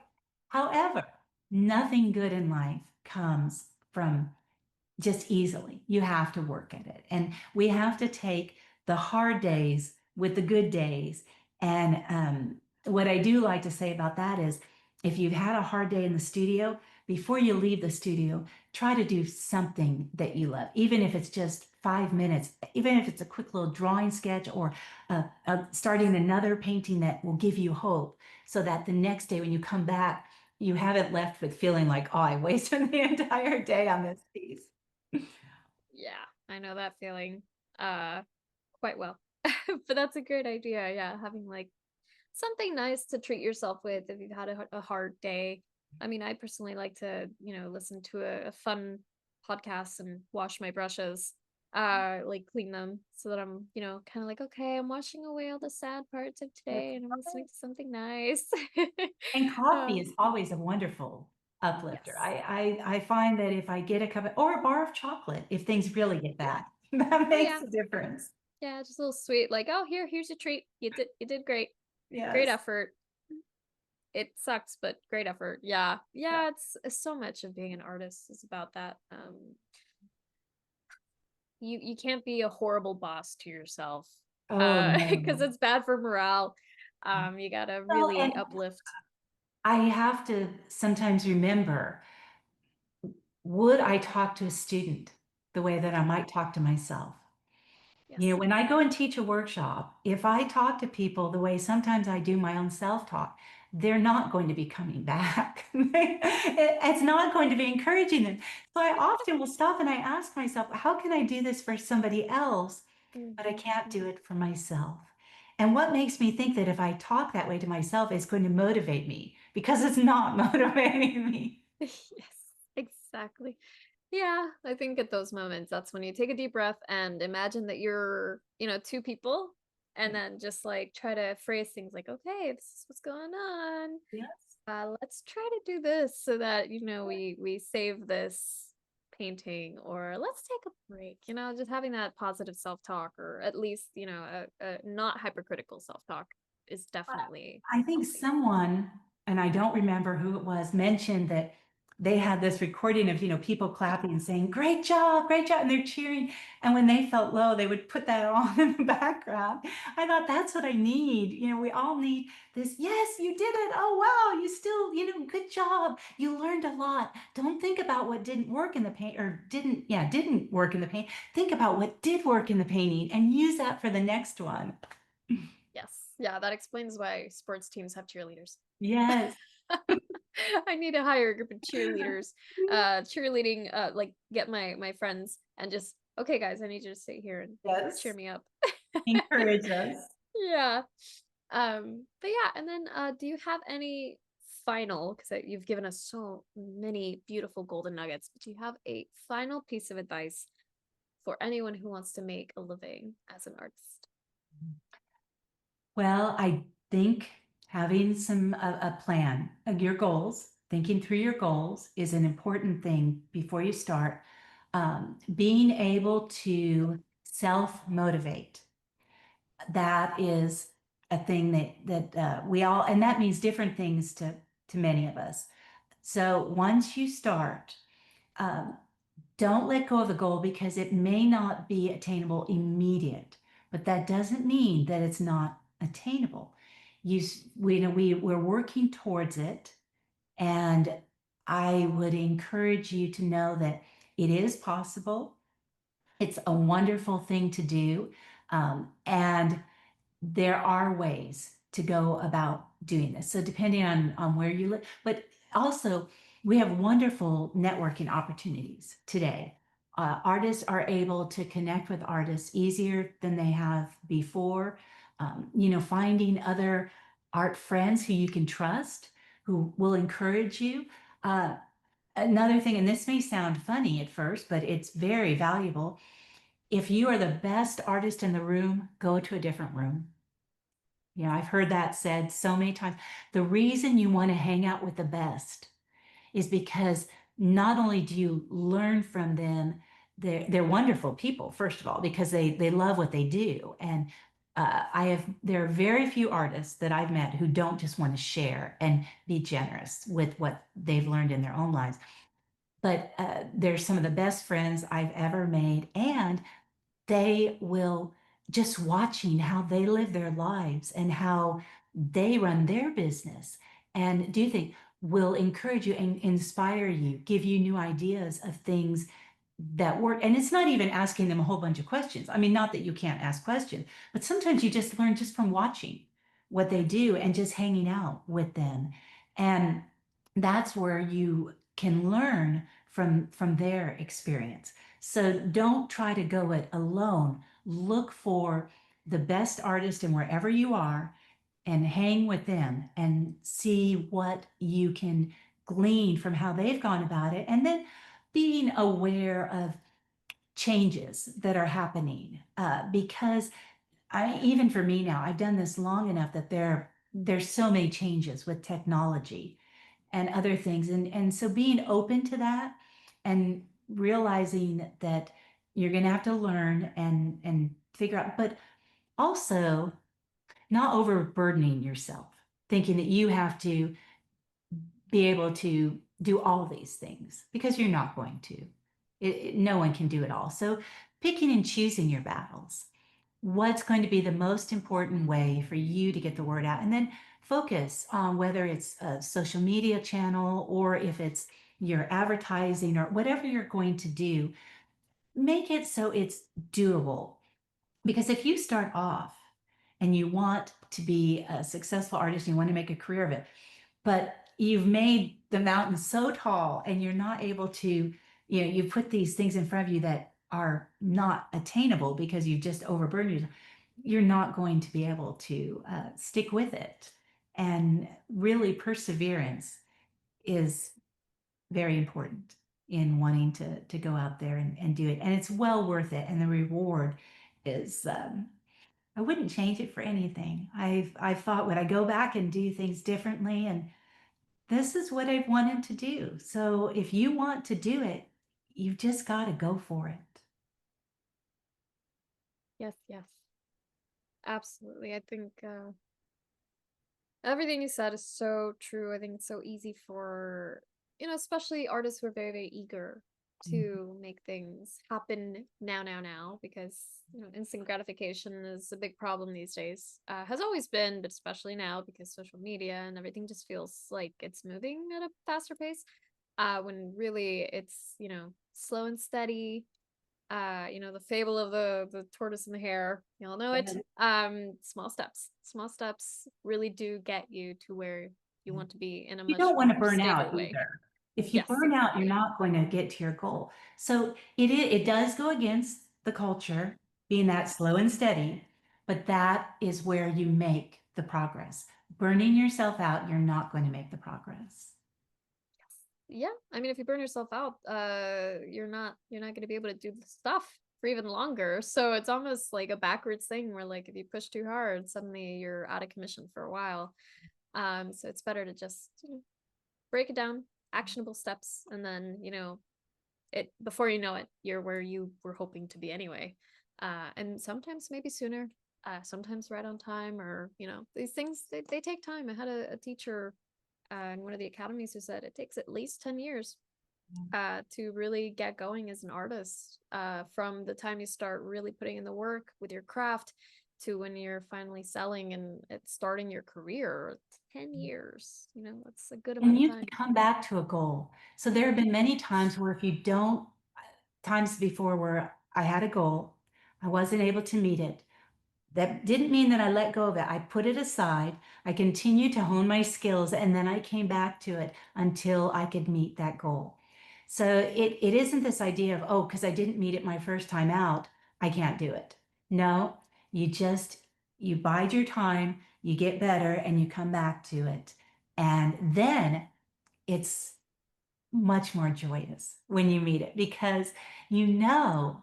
However, nothing good in life comes from just easily. You have to work at it. And we have to take the hard days with the good days. And what I do like to say about that is if you've had a hard day in the studio, before you leave the studio, try to do something that you love, even if it's just 5 minutes, even if it's a quick little drawing sketch or starting another painting that will give you hope, so that the next day when you come back, you haven't left with feeling like, oh, I wasted the entire day on this piece. Yeah, I know that feeling uh quite well. But that's a great idea. Yeah, having like something nice to treat yourself with if you've had a hard day. I mean, I personally like to, listen to a fun podcast and wash my brushes. like clean them so that I'm, kind of like, okay, I'm washing away all the sad parts of today and I'm listening to something nice. And coffee um, is always a wonderful uplifter. yes. I find that if I get a cup of, or a bar of chocolate, if things really get Yeah. bad, that Oh makes yeah. a difference. Yeah, just a little sweet, like, oh, here's a treat. You did great. Great Yes. effort. It sucks, but great effort. Yeah. Yeah. Yeah, it's so much of being an artist is about that. You can't be a horrible boss to yourself. Oh, Because no. it's bad for morale. You gotta Well, really and uplift. I have to sometimes remember, would I talk to a student the way that I might talk to myself? Yes. When I go and teach a workshop, if I talk to people the way sometimes I do my own self-talk, they're not going to be coming back. It's not going to be encouraging them. So I often will stop and I ask myself, how can I do this for somebody else, but I Hmm. can't do it for myself? And what makes me think that if I talk that way to myself, it's going to motivate me because it's not motivating me. Yes, exactly. Yeah, I think at those moments, that's when you take a deep breath and imagine that you're, two people, and then just like try to phrase things like, okay, this is what's going on. Yes. Let's try to do this so that, we save this painting, or let's take a break, just having that positive self-talk, or at least, a not hypercritical self-talk is definitely I think healthy. someone, and I don't remember who it was, mentioned that they had this recording of, people clapping and saying, great job, and they're cheering. And when they felt low, they would put that on in the background. I thought that's what I need. We all need this. Yes, you did it. Oh, wow, you still, good job. You learned a lot. Don't think about what didn't work in the paint or didn't work in the paint. Think about what did work in the painting and use that for the next one. Yes. Yeah, that explains why sports teams have cheerleaders. Yes. I need to hire a group of cheerleaders, cheerleading, like get my friends and just, okay, guys, I need you to sit here and cheer Yes. me up. Encourage us. Yeah. But yeah, and then do you have any final, because you've given us so many beautiful golden nuggets, but do you have a final piece of advice for anyone who wants to make a living as an artist? Well, I think having a plan of your goals, thinking through your goals is an important thing before you start. Being able to self-motivate, that is a thing that we all, and that means different things to many of us. So once you start, um, don't let go of the goal because it may not be attainable immediate, but that doesn't mean that it's not attainable. We're working towards it, and I would encourage you to know that it is possible. It's a wonderful thing to do, and there are ways to go about doing this. So depending on where you live, but also we have wonderful networking opportunities today. Artists are able to connect with artists easier than they have before. Finding other art friends who you can trust, who will encourage you. Uh, Another thing, and this may sound funny at first, but it's very valuable. If you are the best artist in the room, go to a different room. I've heard that said so many times. The reason you want to hang out with the best is because not only do you learn from them, they're wonderful people, first of all, because they love what they do. And there are very few artists that I've met who don't just want to share and be generous with what they've learned in their own lives. But they're some of the best friends I've ever made. And they will, just watching how they live their lives and how they run their business and do things will encourage you and inspire you, give you new ideas of things that work. And it's not even asking them a whole bunch of questions. I mean, not that you can't ask questions, but sometimes you just learn just from watching what they do and just hanging out with them. And that's where you can learn from their experience. So don't try to go it alone. Look for the best artist and wherever you are and hang with them and see what you can glean from how they've gone about it. And then being aware of changes that are happening because even for me now, I've done this long enough that there's so many changes with technology and other things. And so being open to that and realizing that you're going to have to learn and figure out, but also not overburdening yourself, thinking that you have to be able to do all these things because you're not going to. No one can do it all. So picking and choosing your battles. What's going to be the most important way for you to get the word out? And then focus on whether it's a social media channel or if it's your advertising or whatever you're going to do, make it so it's doable. Because if you start off and you want to be a successful artist, you want to make a career of it, but you've made the mountain so tall and you're not able to, you put these things in front of you that are not attainable because you've just overburdened yourself, you're not going to be able to stick with it. And really, perseverance is very important in wanting to go out there and do it. And it's well worth it. And the reward is, I wouldn't change it for anything. I've thought, would I go back and do things differently? And this is what I've wanted to do. So if you want to do it, you've just got to go for it. Yes, yes. Absolutely. I think everything you said is so true. I think it's so easy for, especially artists who are very, very eager to make things happen now, because, instant gratification is a big problem these days. Has always been, but especially now because social media and everything just feels like it's moving at a faster pace. When really it's, slow and steady. The fable of the tortoise and the hare, you all know it. Small steps really do get you to where you want to be in a You much don't want to more burn stable out way. either. If you Yes, burn out, you're exactly. not going to get to your goal. So it does go against the culture, being that slow and steady, but that is where you make the progress. Burning yourself out, you're not going to make the progress. Yeah, I mean, if you burn yourself out, you're not going to be able to do the stuff for even longer. So it's almost like a backwards thing where, like, if you push too hard, suddenly you're out of commission for a while. So it's better to just break it down, actionable steps, and then it before you know it, you're where you were hoping to be anyway. And sometimes maybe sooner, sometimes right on time, or these things they take time. I had a teacher in one of the academies who said it takes at least 10 years to really get going as an artist, from the time you start really putting in the work with your craft to when you're finally selling and it's starting your career. 10 years, that's a good amount And of you can time. come back to a goal. So there have been many times where if you don't, times before where I had a goal, I wasn't able to meet it. That didn't mean that I let go of it. I put it aside. I continued to hone my skills, and then I came back to it until I could meet that goal. So it isn't this idea of, oh, because I didn't meet it my first time out, I can't do it. No, you just, you bide your time, you get better, and you come back to it. And then it's much more joyous when you meet it because you know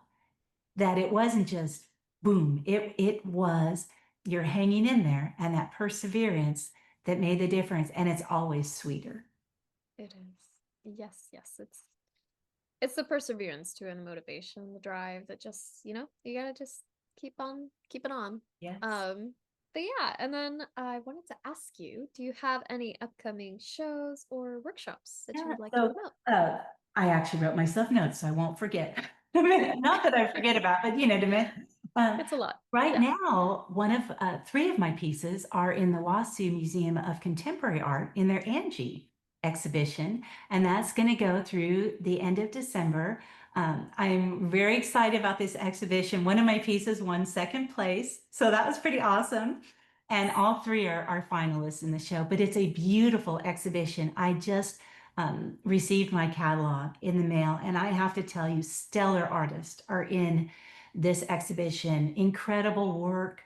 that it wasn't just boom, it was you're hanging in there and that perseverance that made the difference, and it's always sweeter. It is. Yes, yes. It's the perseverance too, and the motivation, the drive that just, you gotta just keep it on. Yes. Um, but yeah, and then I wanted to ask you, do you have any upcoming shows or workshops that you Yeah. would like to So promote? I actually wrote myself notes, so I won't forget. Not that I forget about, but to mention. Uh, It's a lot. right Yeah. now, one of three of my pieces are in the Wasu Museum of Contemporary Art in their Angie exhibition, and that's going to go through the end of December. I'm very excited about this exhibition. One of my pieces won second place, so that was pretty awesome. And all three are finalists in the show, but it's a beautiful exhibition. I just received my catalog in the mail, and I have to tell you, stellar artists are in this exhibition. Incredible work,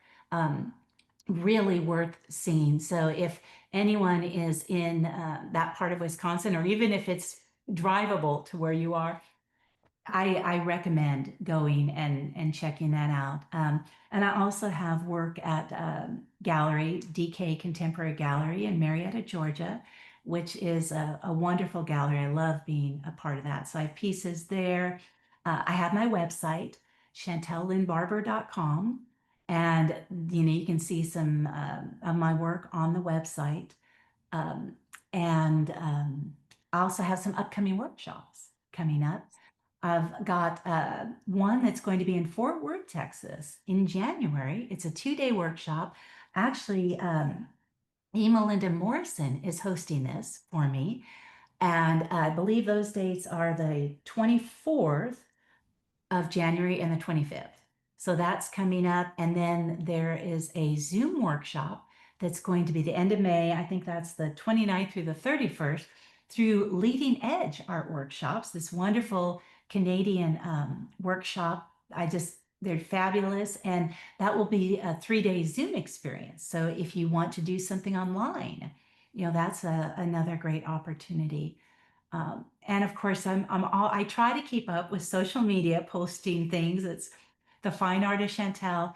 really worth seeing. So if anyone is in that part of Wisconsin, or even if it's drivable to where you are, I recommend going and checking that out. And I also have work at Gallery, DK Contemporary Gallery in Marietta, Georgia, which is a wonderful gallery. I love being a part of that. So I have pieces there. I have my website, chantellynnbarber.com. And you can see some of my work on the website. Um, and I also have some upcoming workshops coming up. I've got one that's going to be in Fort Worth, Texas in January. It's a 2-day workshop. Actually, Melinda Morrison is hosting this for me. And I believe those dates are the 24th of January and the 25th. So that's coming up. And then there is a Zoom workshop that's going to be the end of May. I think that's the 29th through the 31st through Leading Edge Art Workshops, this wonderful Canadian workshop. They're fabulous. And that will be a 3-day Zoom experience. So if you want to do something online, that's another great opportunity. And of course, I try to keep up with social media, posting things. It's the fine artist Chantel.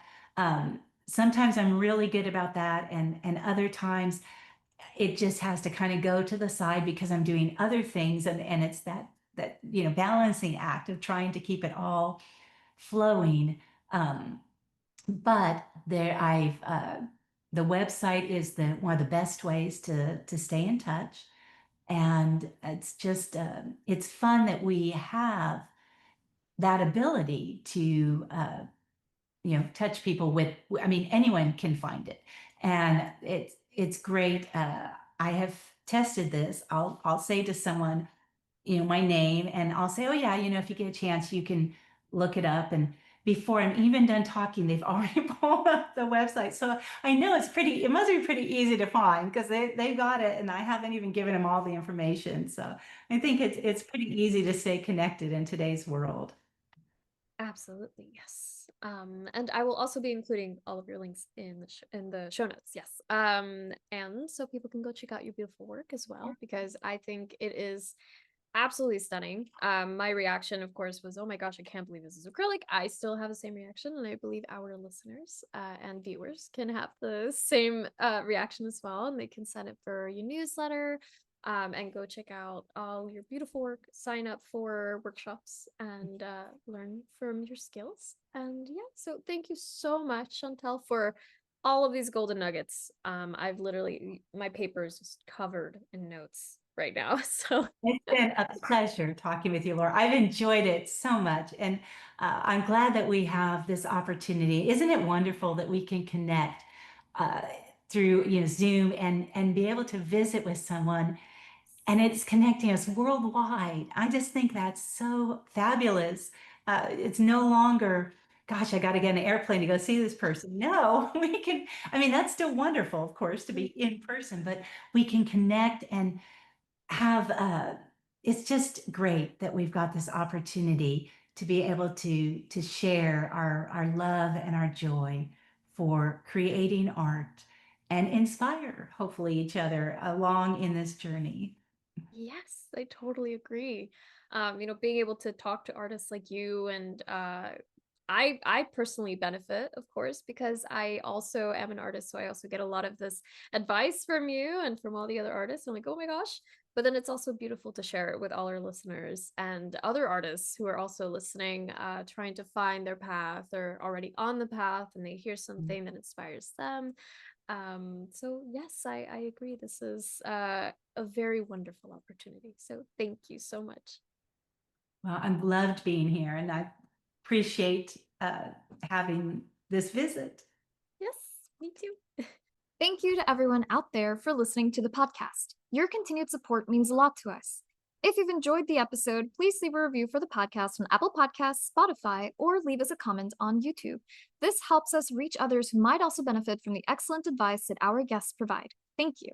Sometimes I'm really good about that, and other times it just has to kind of go to the side because I'm doing other things, and it's that balancing act of trying to keep it all flowing. Um, but the website is one of the best ways to stay in touch. And it's just, it's fun that we have that ability to, touch people with, I mean, anyone can find it. And it's great. I have tested this. I'll say to someone, my name, and I'll say, oh yeah, if you get a chance, you can look it up. And before I'm even done talking, they've already pulled up the website. So I know it must be pretty easy to find because they've got it and I haven't even given them all the information. So I think it's pretty easy to stay connected in today's world. Absolutely, yes. And I will also be including all of your links in the show notes. Yes. And so people can go check out your beautiful work as well, because I think it is absolutely stunning. My reaction, of course, was, oh my gosh, I can't believe this is acrylic. I still have the same reaction, and I believe our listeners and viewers can have the same reaction as well, and they can sign up for your newsletter, and go check out all your beautiful work, sign up for workshops, and learn from your skills. And yeah, so thank you so much, Chantel, for all of these golden nuggets. I've literally, my paper is just covered in notes right now. So It's been a pleasure talking with you, Laura. I've enjoyed it so much. And I'm glad that we have this opportunity. Isn't it wonderful that we can connect uh, through, Zoom and be able to visit with someone and it's connecting us worldwide. I just think that's so fabulous. It's no longer, gosh, I got to get an airplane to go see this person. No, I mean, that's still wonderful, of course, to be in person, but we can connect and have it's just great that we've got this opportunity to be able to share our love and our joy for creating art and inspire hopefully each other along in this journey. yes, I totally agree. Being able to talk to artists like you, and I personally benefit, of course, because I also am an artist, so I also get a lot of this advice from you and from all the other artists. I'm like, oh my gosh. But then it's also beautiful to share it with all our listeners and other artists who are also listening, trying to find their path or already on the path, and they hear something that inspires them. So yes, I agree. This is a very wonderful opportunity. So thank you so much. Well, I've loved being here and I appreciate having this visit. Yes, me too. Thank you to everyone out there for listening to the podcast. Your continued support means a lot to us. If you've enjoyed the episode, please leave a review for the podcast on Apple Podcasts, Spotify, or leave us a comment on YouTube. This helps us reach others who might also benefit from the excellent advice that our guests provide. Thank you.